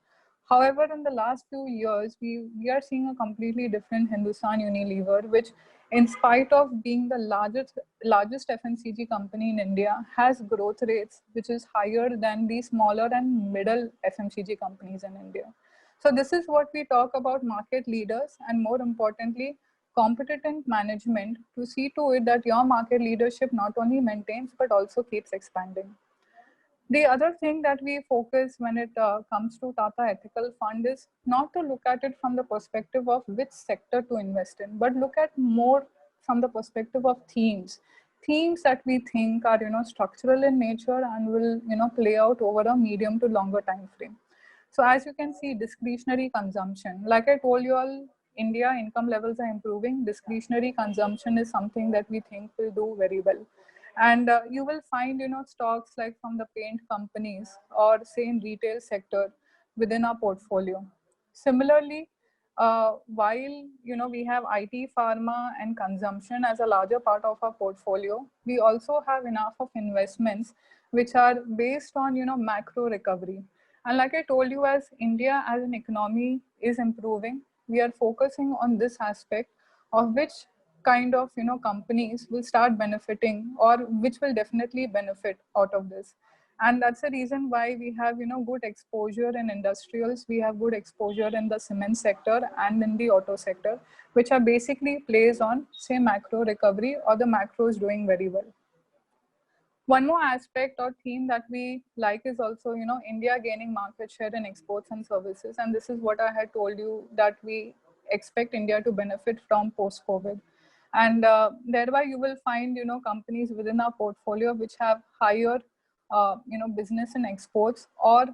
However, in the last few years, we are seeing a completely different Hindustan Unilever, which in spite of being the largest FMCG company in India, has growth rates which is higher than the smaller and middle FMCG companies in India. So this is what we talk about market leaders, and more importantly, competent management to see to it that your market leadership not only maintains but also keeps expanding. The other thing that we focus when it comes to Tata Ethical Fund is not to look at it from the perspective of which sector to invest in, but look at more from the perspective of themes that we think are structural in nature and will play out over a medium to longer time frame. So as you can see, discretionary consumption, like I told you all, India income levels are improving. Discretionary consumption is something that we think will do very well. And you will find, stocks like from the paint companies or say in retail sector within our portfolio. Similarly, while, we have IT, pharma and consumption as a larger part of our portfolio, we also have enough of investments which are based on, macro recovery. And like I told you, as India as an economy is improving, we are focusing on this aspect of which kind of companies will start benefiting or which will definitely benefit out of this. And that's the reason why we have good exposure in industrials, we have good exposure in the cement sector and in the auto sector, which are basically plays on say macro recovery or the macros doing very well. One more aspect or theme that we like is also, India gaining market share in exports and services. And this is what I had told you that we expect India to benefit from post-COVID. And thereby you will find, companies within our portfolio which have higher, business in exports or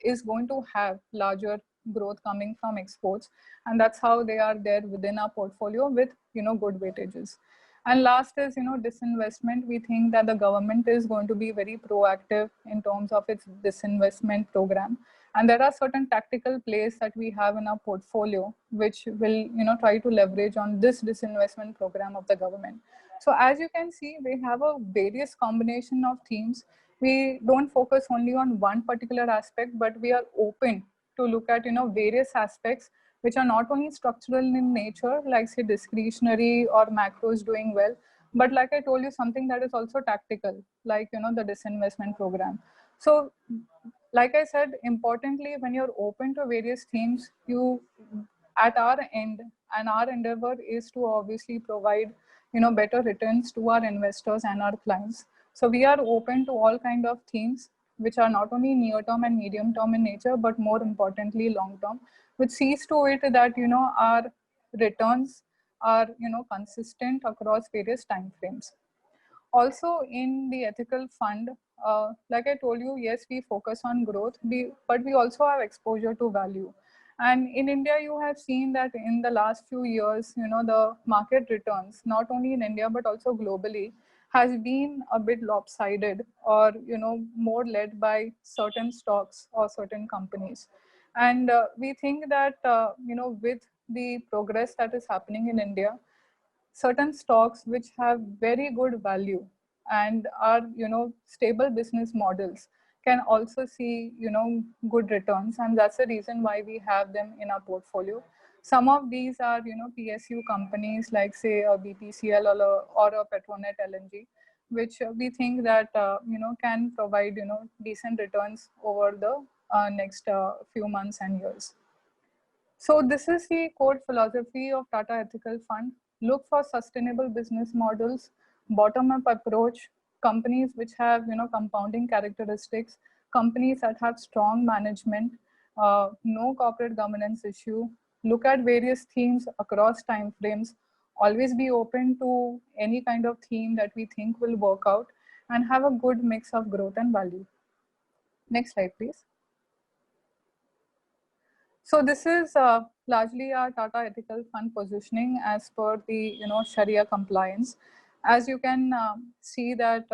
is going to have larger growth coming from exports. And that's how they are there within our portfolio with, good weightages. And last is, disinvestment. We think that the government is going to be very proactive in terms of its disinvestment program. And there are certain tactical plays that we have in our portfolio, which will, try to leverage on this disinvestment program of the government. So as you can see, we have a various combination of themes. We don't focus only on one particular aspect, but we are open to look at, various aspects which are not only structural in nature, like say discretionary or macros doing well, but like I told you, something that is also tactical, like, the disinvestment program. So like I said, importantly, when you're open to various themes, you at our end, and our endeavor is to obviously provide, better returns to our investors and our clients. So we are open to all kind of themes, which are not only near term and medium term in nature, but more importantly, long term, which sees to it that, our returns are, consistent across various time frames. Also in the ethical fund, like I told you, yes, we focus on growth, but we also have exposure to value. And in India, you have seen that in the last few years, the market returns, not only in India, but also globally, has been a bit lopsided or, more led by certain stocks or certain companies. And we think that, with the progress that is happening in India, certain stocks which have very good value and are, stable business models, can also see, good returns. And that's the reason why we have them in our portfolio. Some of these are, PSU companies like say a BPCL or a Petronet LNG, which we think that, can provide, decent returns over the next few months and years. So this is the core philosophy of Tata Ethical Fund. Look for sustainable business models, bottom-up approach, companies which have compounding characteristics, companies that have strong management, no corporate governance issue. Look at various themes across time frames. Always be open to any kind of theme that we think will work out, and have a good mix of growth and value. Next slide, please. So this is largely our Tata Ethical Fund positioning as per the Sharia compliance. As you can see that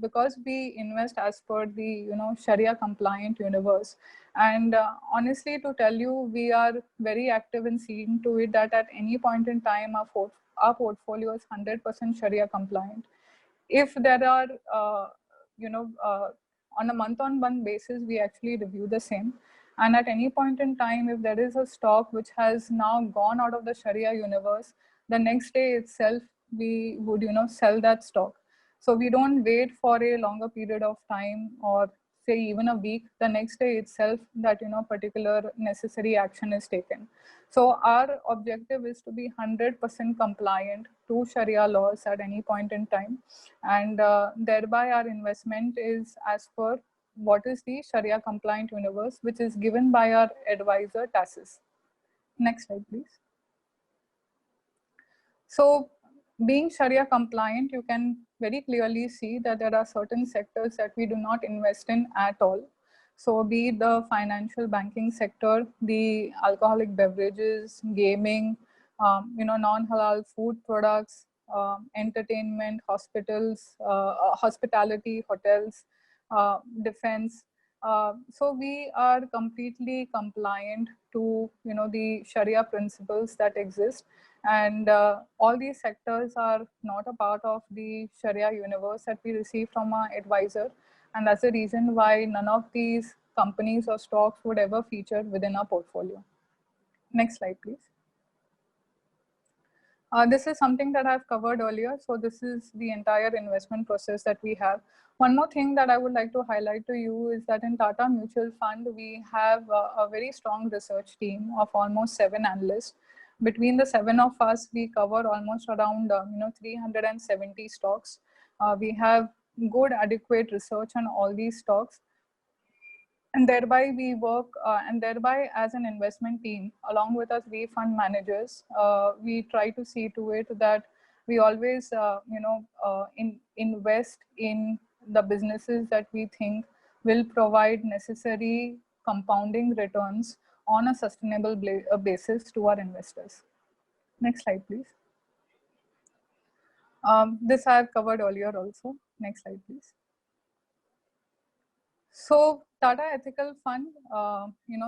because we invest as per the Sharia compliant universe, and honestly to tell you, we are very active in seeing to it that at any point in time our portfolio is 100% Sharia compliant. If there are on a month-on-month basis, we actually review the same. And at any point in time, if there is a stock which has now gone out of the Sharia universe, the next day itself, we would, sell that stock. So we don't wait for a longer period of time, or say even a week. The next day itself, that, particular necessary action is taken. So our objective is to be 100% compliant to Sharia laws at any point in time. And thereby our investment is as per what is the Sharia compliant universe, which is given by our advisor TASIS. Next slide, please. So being Sharia compliant, you can very clearly see that there are certain sectors that we do not invest in at all. So be it the financial banking sector, the alcoholic beverages, gaming, non-halal food products, entertainment, hospitals, hospitality, hotels, defense. So we are completely compliant to the Sharia principles that exist, and all these sectors are not a part of the Sharia universe that we receive from our advisor, and that's the reason why none of these companies or stocks would ever feature within our portfolio. Next slide, please. This is something that I've covered earlier. So this is the entire investment process that we have. One more thing that I would like to highlight to you is that in Tata Mutual Fund, we have a very strong research team of almost 7 analysts. Between the 7 of us, we cover almost around 370 stocks. We have good, adequate research on all these stocks. And thereby we work, and thereby as an investment team, along with us, we fund managers, we try to see to it that we always, invest in the businesses that we think will provide necessary compounding returns on a sustainable basis to our investors. Next slide, please. This I have covered earlier also. Next slide, please. So Tata Ethical Fund,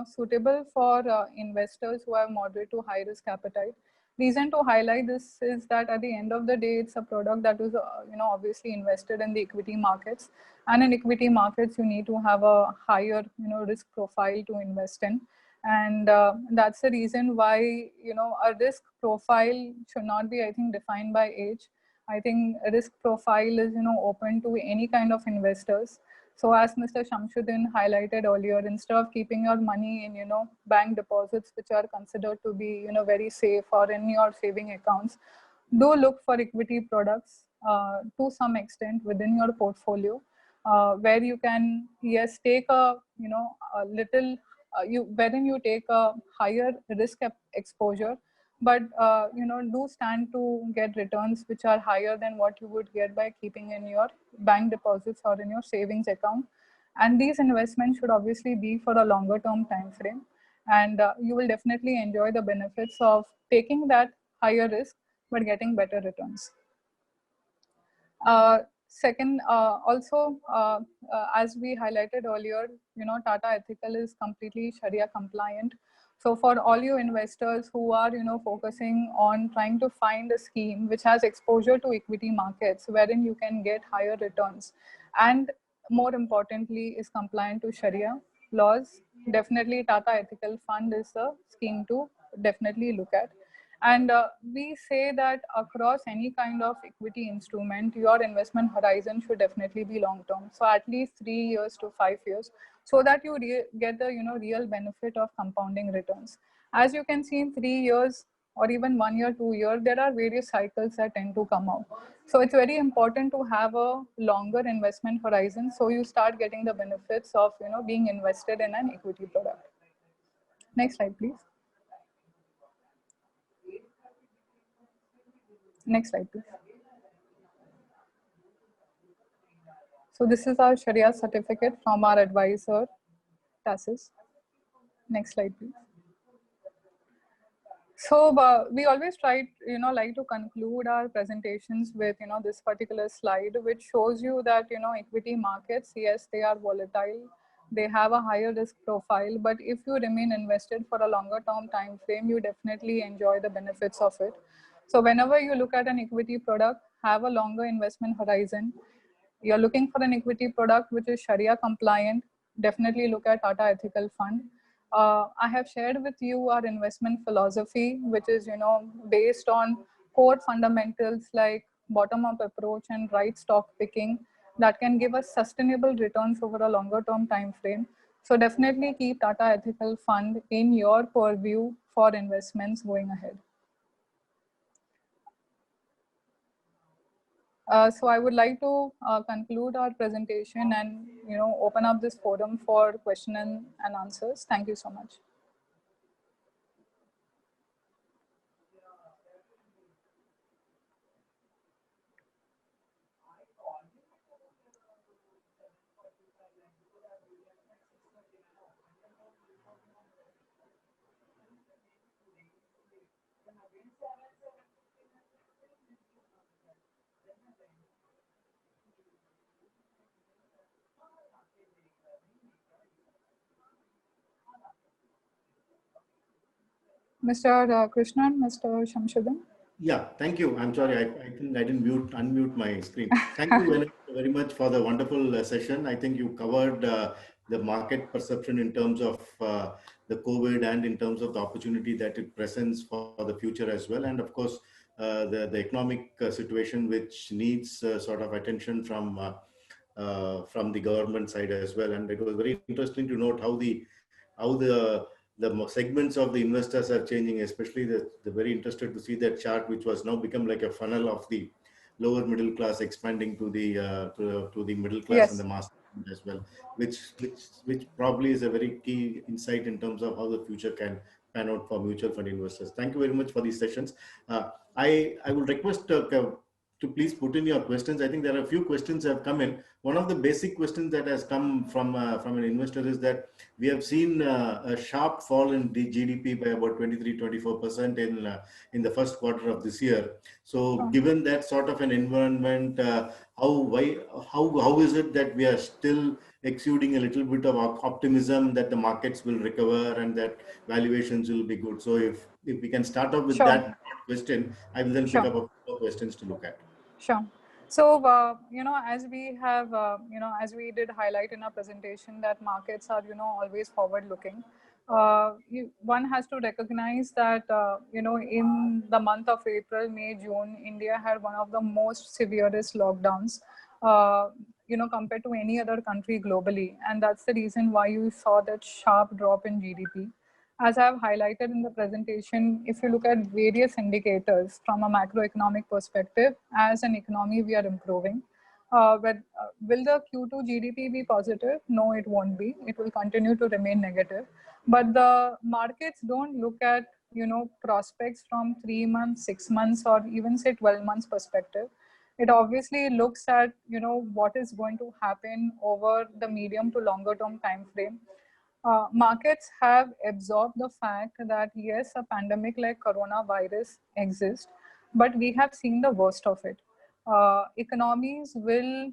suitable for investors who have moderate to high risk appetite. Reason to highlight this is that at the end of the day, it's a product that is, obviously invested in the equity markets. And in equity markets, you need to have a higher, risk profile to invest in. And that's the reason why, a risk profile should not be, I think, defined by age. I think a risk profile is, open to any kind of investors. So as Mr. Shamsuddin highlighted earlier, instead of keeping your money in, bank deposits, which are considered to be, very safe, or in your saving accounts, do look for equity products to some extent within your portfolio, where you can, yes, take a, a little, wherein you take a higher risk exposure, but do stand to get returns which are higher than what you would get by keeping in your bank deposits or in your savings account. And these investments should obviously be for a longer term time frame, and you will definitely enjoy the benefits of taking that higher risk but getting better returns. Second, also, as we highlighted earlier, Tata Ethical is completely Sharia compliant. So for all you investors who are, focusing on trying to find a scheme which has exposure to equity markets, wherein you can get higher returns, and more importantly, is compliant to Sharia laws. Definitely, Tata Ethical Fund is a scheme to definitely look at. And we say that across any kind of equity instrument, your investment horizon should definitely be long term. So at least 3 years to 5 years, so that you get the real benefit of compounding returns. As you can see, in 3 years or even 1 year, 2 years, there are various cycles that tend to come out. So it's very important to have a longer investment horizon, so you start getting the benefits of being invested in an equity product. Next slide, please. Next slide, please. So this is our Sharia certificate from our advisor, TASIS. Next slide, please. So we always try, like to conclude our presentations with, this particular slide, which shows you that, equity markets, yes, they are volatile. They have a higher risk profile, but if you remain invested for a longer term time frame, you definitely enjoy the benefits of it. So whenever you look at an equity product, have a longer investment horizon. You're looking for an equity product which is Sharia compliant, definitely look at Tata Ethical Fund. I have shared with you our investment philosophy, which is based on core fundamentals like bottom-up approach and right stock picking that can give us sustainable returns over a longer term time frame. So definitely keep Tata Ethical Fund in your purview for investments going ahead. So I would like to conclude our presentation and open up this forum for question and answers. Thank you so much. Mr. Krishnan, Mr. Shamshuddin. Yeah, thank you. I'm sorry, I think I didn't unmute my screen. Thank you very much for the wonderful session. I think you covered the market perception in terms of the COVID and in terms of the opportunity that it presents for the future as well. And of course, the economic situation which needs sort of attention from the government side as well. And it was very interesting to note how the segments of the investors are changing, especially the very interested to see that chart, which was now become like a funnel of the lower middle class expanding to the middle class. Yes. And the mass as well, which probably is a very key insight in terms of how the future can pan out for mutual fund investors. Thank you very much for these sessions. I would request to please put in your questions. I think there are a few questions that have come in. One of the basic questions that has come from an investor is that we have seen a sharp fall in the GDP by about 23-24% in the first quarter of this year. So given that sort of an environment, how is it that we are still exuding a little bit of optimism that the markets will recover and that valuations will be good? So if we can start off with that question, I will then pick up a few questions to look at. Sure. So, as we have, as we did highlight in our presentation that markets are, always forward looking. One has to recognize that, in the month of April, May, June, India had one of the most severest lockdowns, compared to any other country globally. And that's the reason why you saw that sharp drop in GDP. As I have highlighted in the presentation, if you look at various indicators from a macroeconomic perspective, as an economy, we are improving. But will the Q2 GDP be positive? No, it won't be. It will continue to remain negative. But the markets don't look at, prospects from 3 months, 6 months, or even say 12 months perspective. It obviously looks at, what is going to happen over the medium to longer term time frame. Markets have absorbed the fact that yes, a pandemic like coronavirus exists, but we have seen the worst of it. Economies will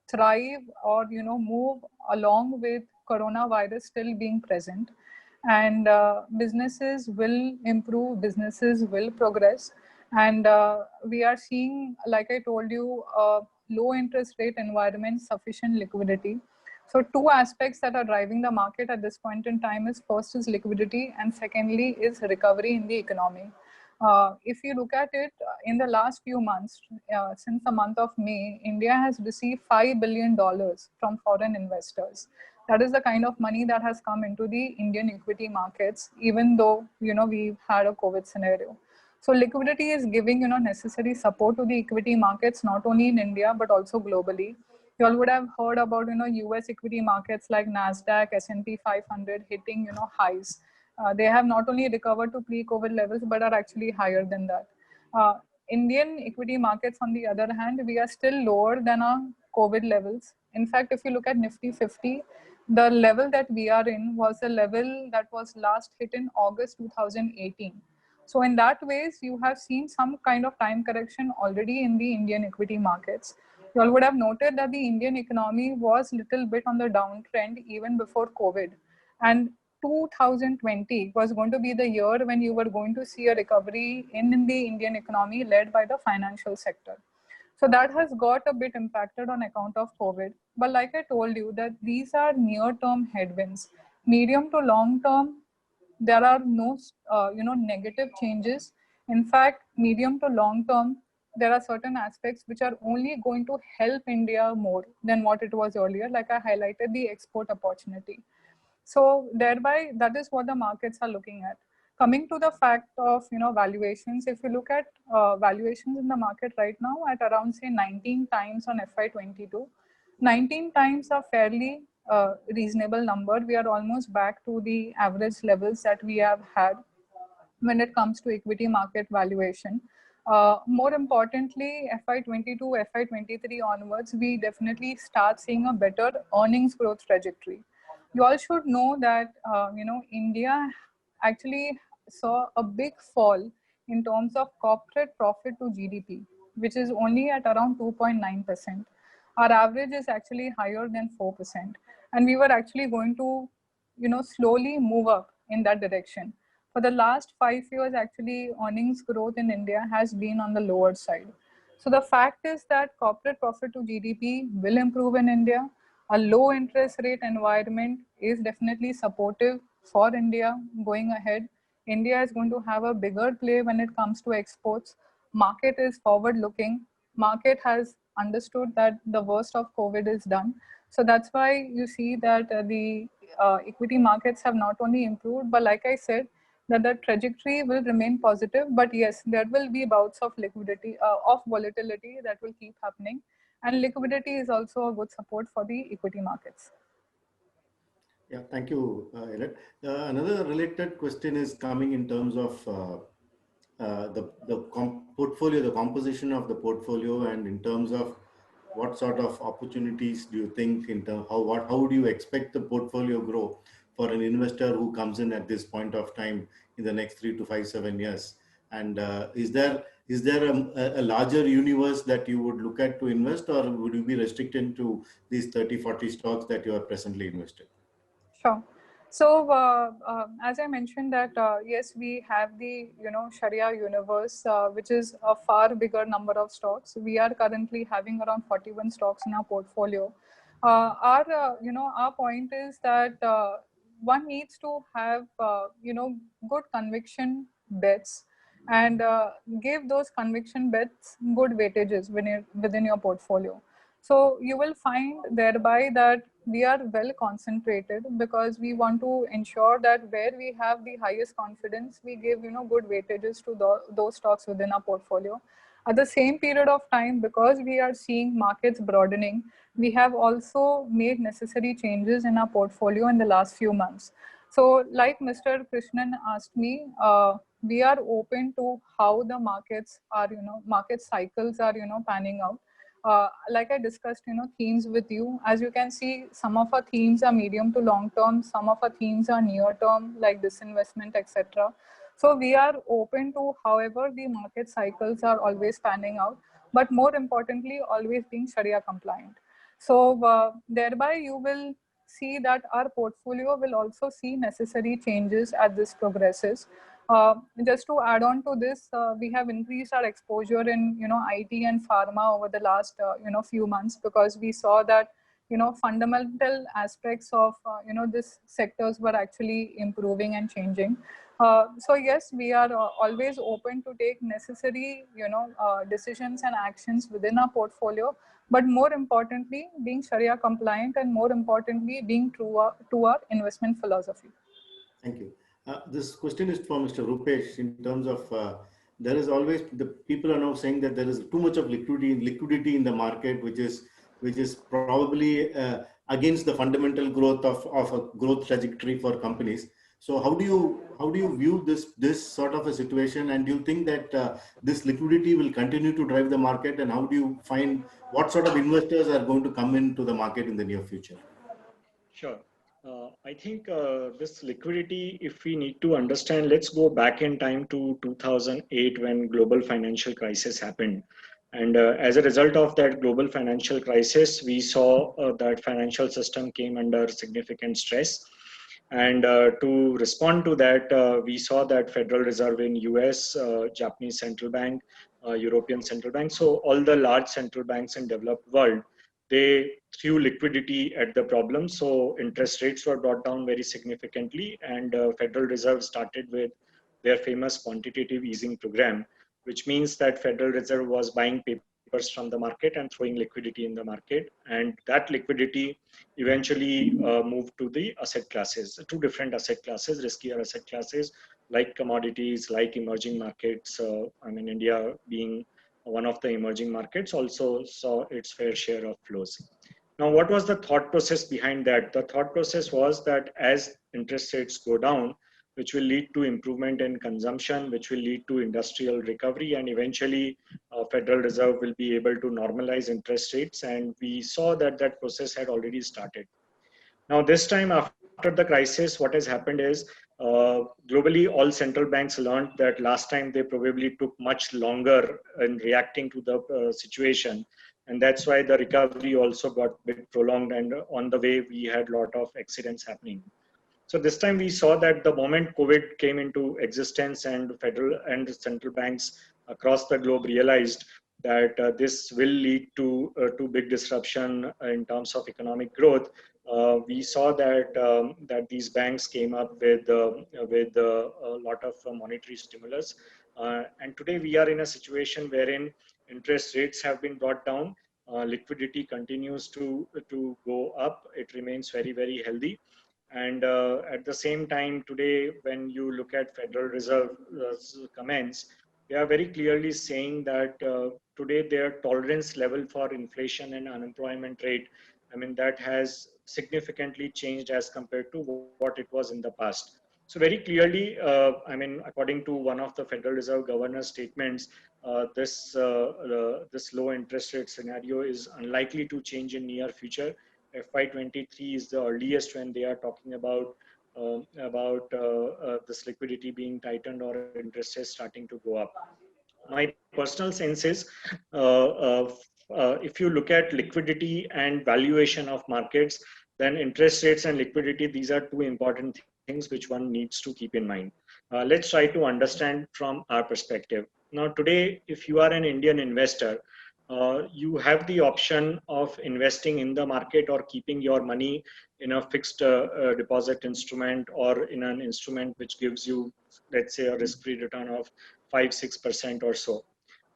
thrive or move along with coronavirus still being present, and businesses will improve, businesses will progress, and we are seeing, like I told you, low interest rate environment, sufficient liquidity. So two aspects that are driving the market at this point in time is first is liquidity and secondly is recovery in the economy. If you look at it in the last few months, since the month of May, India has received $5 billion from foreign investors. That is the kind of money that has come into the Indian equity markets, even though, we've had a COVID scenario. So liquidity is giving, necessary support to the equity markets, not only in India, but also globally. You all would have heard about, US equity markets like NASDAQ, S&P 500 hitting, highs. They have not only recovered to pre-COVID levels, but are actually higher than that. Indian equity markets, on the other hand, we are still lower than our COVID levels. In fact, if you look at Nifty 50, the level that we are in was a level that was last hit in August 2018. So in that ways, you have seen some kind of time correction already in the Indian equity markets. You all would have noted that the Indian economy was little bit on the downtrend even before COVID. And 2020 was going to be the year when you were going to see a recovery in the Indian economy led by the financial sector. So that has got a bit impacted on account of COVID. But like I told you, that these are near-term headwinds. Medium to long-term, there are no, negative changes. In fact, medium to long-term, there are certain aspects which are only going to help India more than what it was earlier. Like I highlighted the export opportunity. So thereby, that is what the markets are looking at. Coming to the fact of valuations, if you look at valuations in the market right now at around say 19 times on FY22, 19 times are fairly reasonable number. We are almost back to the average levels that we have had when it comes to equity market valuation. More importantly, FY22, FY23 onwards, we definitely start seeing a better earnings growth trajectory. You all should know that, India actually saw a big fall in terms of corporate profit to GDP, which is only at around 2.9%. Our average is actually higher than 4%. And we were actually going to, slowly move up in that direction. For the last 5 years, actually, earnings growth in India has been on the lower side. So the fact is that corporate profit to GDP will improve in India. A low interest rate environment is definitely supportive for India going ahead. India is going to have a bigger play when it comes to exports. Market is forward looking. Market has understood that the worst of COVID is done. So that's why you see that the equity markets have not only improved, but like I said, that the trajectory will remain positive. But yes, there will be bouts of liquidity, of volatility that will keep happening. And liquidity is also a good support for the equity markets. Yeah, thank you, Elliot. Another related question is coming in terms of portfolio, the composition of the portfolio, and in terms of what sort of opportunities do you think in terms how do you expect the portfolio grow for an investor who comes in at this point of time in the next 3 to 5, 7 years? And is there a larger universe that you would look at to invest, or would you be restricted to these 30, 40 stocks that you are presently invested? Sure. So as I mentioned that, yes, we have the, Sharia universe, which is a far bigger number of stocks. We are currently having around 41 stocks in our portfolio. Our point is that one needs to have, good conviction bets and give those conviction bets good weightages within your portfolio. So you will find thereby that we are well concentrated because we want to ensure that where we have the highest confidence, we give good weightages to those stocks within our portfolio. At the same period of time, because we are seeing markets broadening, we have also made necessary changes in our portfolio in the last few months. So like Mr. Krishnan asked me, we are open to how the markets are, market cycles are, panning out. Like I discussed, themes with you. As you can see, some of our themes are medium to long term. Some of our themes are near term, like disinvestment, etc. So we are open to however the market cycles are always panning out, but more importantly, always being Sharia compliant. So thereby you will see that our portfolio will also see necessary changes as this progresses. Just to add on to this, we have increased our exposure in, IT and pharma over the last, few months, because we saw that, fundamental aspects of, this sectors were actually improving and changing. So yes, we are always open to take necessary, decisions and actions within our portfolio, but more importantly, being Sharia compliant, and more importantly, being true to our investment philosophy. Thank you. This question is for Mr. Rupesh in terms of there is always the people are now saying that there is too much of liquidity in the market, which is probably against the fundamental growth of a growth trajectory for companies. So how do you view this sort of a situation, and do you think that this liquidity will continue to drive the market, and how do you find what sort of investors are going to come into the market in the near future? Sure. I think this liquidity, if we need to understand, let's go back in time to 2008 when global financial crisis happened. And as a result of that global financial crisis, we saw that financial system came under significant stress. And to respond to that, we saw that Federal Reserve in US, Japanese Central Bank, European Central Bank, so all the large central banks in developed world, they threw liquidity at the problem. So interest rates were brought down very significantly, and Federal Reserve started with their famous quantitative easing program, which means that Federal Reserve was buying papers from the market and throwing liquidity in the market. And that liquidity eventually moved to the asset classes, two different asset classes, riskier asset classes like commodities, like emerging markets. India being one of the emerging markets also saw its fair share of flows. Now, what was the thought process behind that? The thought process was that as interest rates go down, which will lead to improvement in consumption, which will lead to industrial recovery, and eventually Federal Reserve will be able to normalize interest rates. And we saw that that process had already started. Now, this time after the crisis, what has happened is globally, all central banks learned that last time they probably took much longer in reacting to the situation. And that's why the recovery also got a bit prolonged. And on the way, we had a lot of accidents happening. So this time we saw that the moment COVID came into existence and federal and central banks across the globe realized that this will lead to big disruption in terms of economic growth, we saw that that these banks came up with a lot of monetary stimulus. And today we are in a situation wherein interest rates have been brought down, liquidity continues to go up, it remains very, very healthy. And at the same time, today, when you look at Federal Reserve comments, they are very clearly saying that today their tolerance level for inflation and unemployment rate, that has significantly changed as compared to what it was in the past. So very clearly, according to one of the Federal Reserve governor's statements, this low interest rate scenario is unlikely to change in near future. FY23 is the earliest when they are talking about this liquidity being tightened or interest rates starting to go up. My personal sense is, if you look at liquidity and valuation of markets, then interest rates and liquidity, these are two important things which one needs to keep in mind. Let's try to understand from our perspective. Now, today, if you are an Indian investor, you have the option of investing in the market or keeping your money in a fixed deposit instrument or in an instrument which gives you, let's say, a risk-free return of 5-6% or so.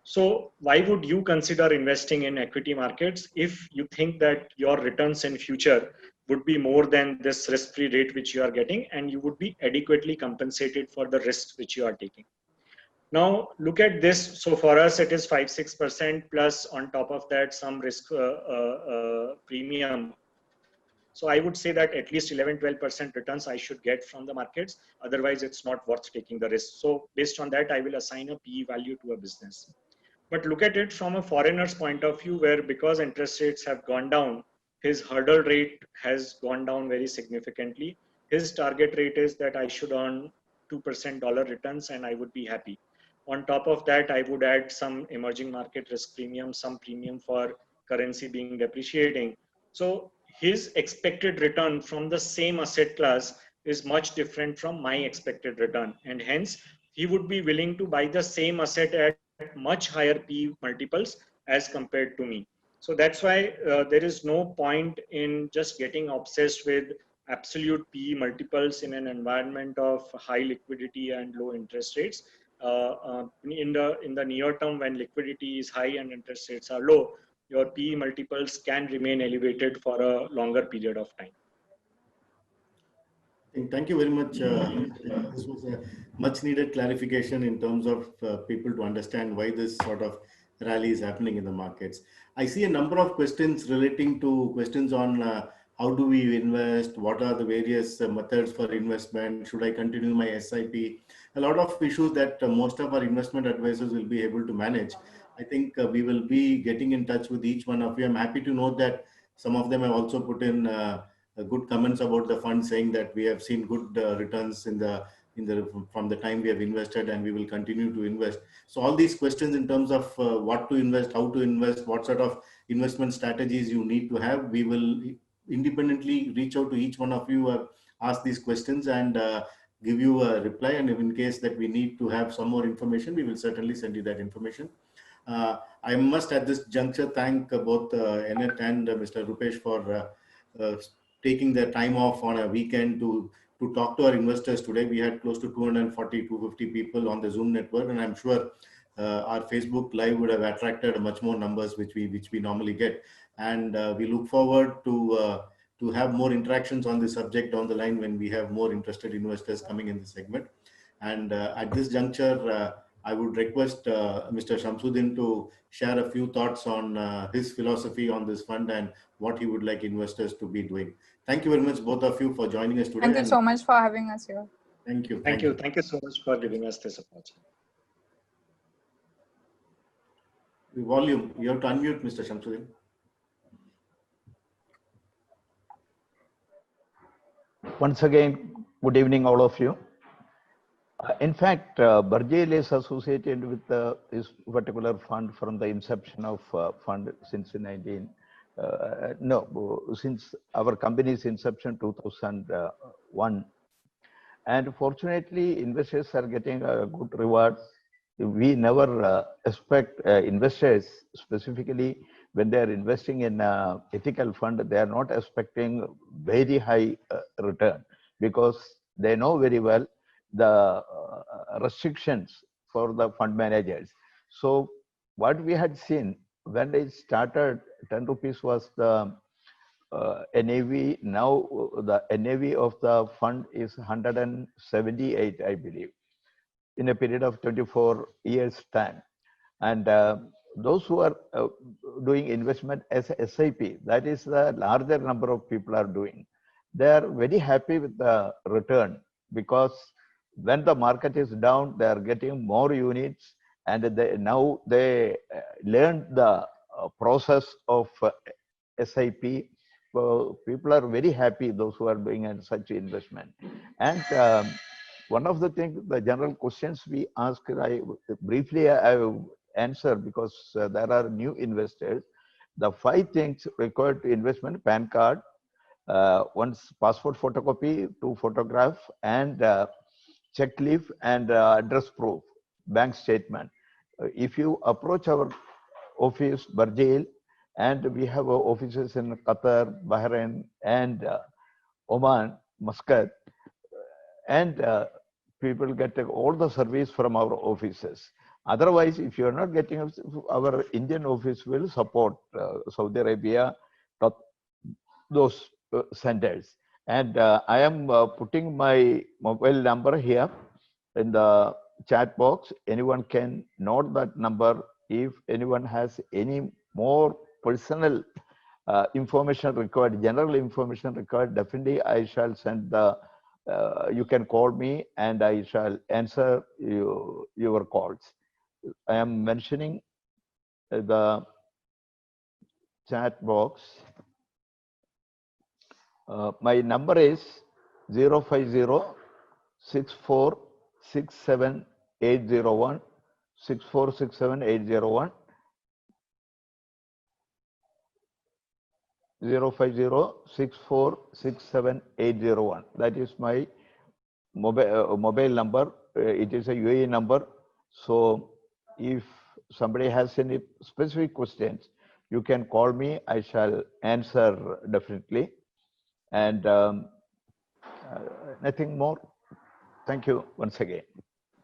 So why would you consider investing in equity markets if you think that your returns in future would be more than this risk-free rate which you are getting, and you would be adequately compensated for the risks which you are taking? Now look at this. So for us, it is 5-6% plus on top of that some risk premium. So I would say that at least 11-12% returns I should get from the markets. Otherwise, it's not worth taking the risk. So based on that, I will assign a PE value to a business. But look at it from a foreigner's point of view, where because interest rates have gone down, his hurdle rate has gone down very significantly. His target rate is that I should earn 2% dollar returns and I would be happy. On top of that, I would add some emerging market risk premium, some premium for currency being depreciating. So his expected return from the same asset class is much different from my expected return. And hence, he would be willing to buy the same asset at much higher P multiples as compared to me. So that's why there is no point in just getting obsessed with absolute PE multiples in an environment of high liquidity and low interest rates. In the near term, when liquidity is high and interest rates are low, your PE multiples can remain elevated for a longer period of time. Thank you very much. This was a much needed clarification in terms of people to understand why this sort of rally is happening in the markets. I see a number of questions relating to questions on how do we invest, what are the various methods for investment, should I continue my SIP, a lot of issues that most of our investment advisors will be able to manage. I think we will be getting in touch with each one of you. I'm happy to note that some of them have also put in good comments about the fund, saying that we have seen good returns in the from the time we have invested, and we will continue to invest. So all these questions in terms of what to invest, how to invest, what sort of investment strategies you need to have, we will independently reach out to each one of you who have asked these questions and give you a reply. And if in case that we need to have some more information, we will certainly send you that information. I must at this juncture thank both Annette and Mr. Rupesh for taking their time off on a weekend to talk to our investors today. We had close to 240, 250 people on the Zoom network, and I'm sure our Facebook Live would have attracted much more numbers, which we normally get. And we look forward to have more interactions on this subject down the line when we have more interested investors coming in the segment. And at this juncture, I would request Mr. Shamsuddin to share a few thoughts on his philosophy on this fund and what he would like investors to be doing. Thank you very much, both of you, for joining us today. Thank you so much for having us here. Thank you. Thank you. Thank you so much for giving us this opportunity. The volume, you have to unmute, Mr. Shamsuddin. Once again, good evening, all of you. In fact, Burjeel is associated with this particular fund from the inception of fund since since our company's inception 2001. And fortunately, investors are getting a good reward. We never expect investors, specifically when they are investing in an ethical fund, they are not expecting very high return, because they know very well the restrictions for the fund managers. So what we had seen when it started, 10 rupees was the NAV. Now the NAV of the fund is 178, I believe, in a period of 24 years time. And those who are doing investment as a SIP, that is the larger number of people are doing. They are very happy with the return, because when the market is down, they are getting more units, and now they learned the process of SIP. People are very happy, those who are doing such investment. And one of the things, the general questions we ask, I will answer, because there are new investors. The 5 things required to investment: PAN card, one's passport photocopy, 2 photograph, and check leaf, and address proof, bank statement. If you approach our office, Burjeel, and we have offices in Qatar, Bahrain, and Oman, Muscat, and people get all the service from our offices. Otherwise, if you are not getting, our Indian office will support Saudi Arabia, those centers. And I am putting my mobile number here in the chat box. Anyone can note that number. If anyone has any more personal information required, general information required, definitely I shall send the, you can call me and I shall answer your calls. I am mentioning the chat box. My number is 050-6467-801, 6467-801, 050-6467-801. That is my mobile number. it is a UAE number. So if somebody has any specific questions, you can call me. I shall answer definitely. And nothing more. Thank you once again.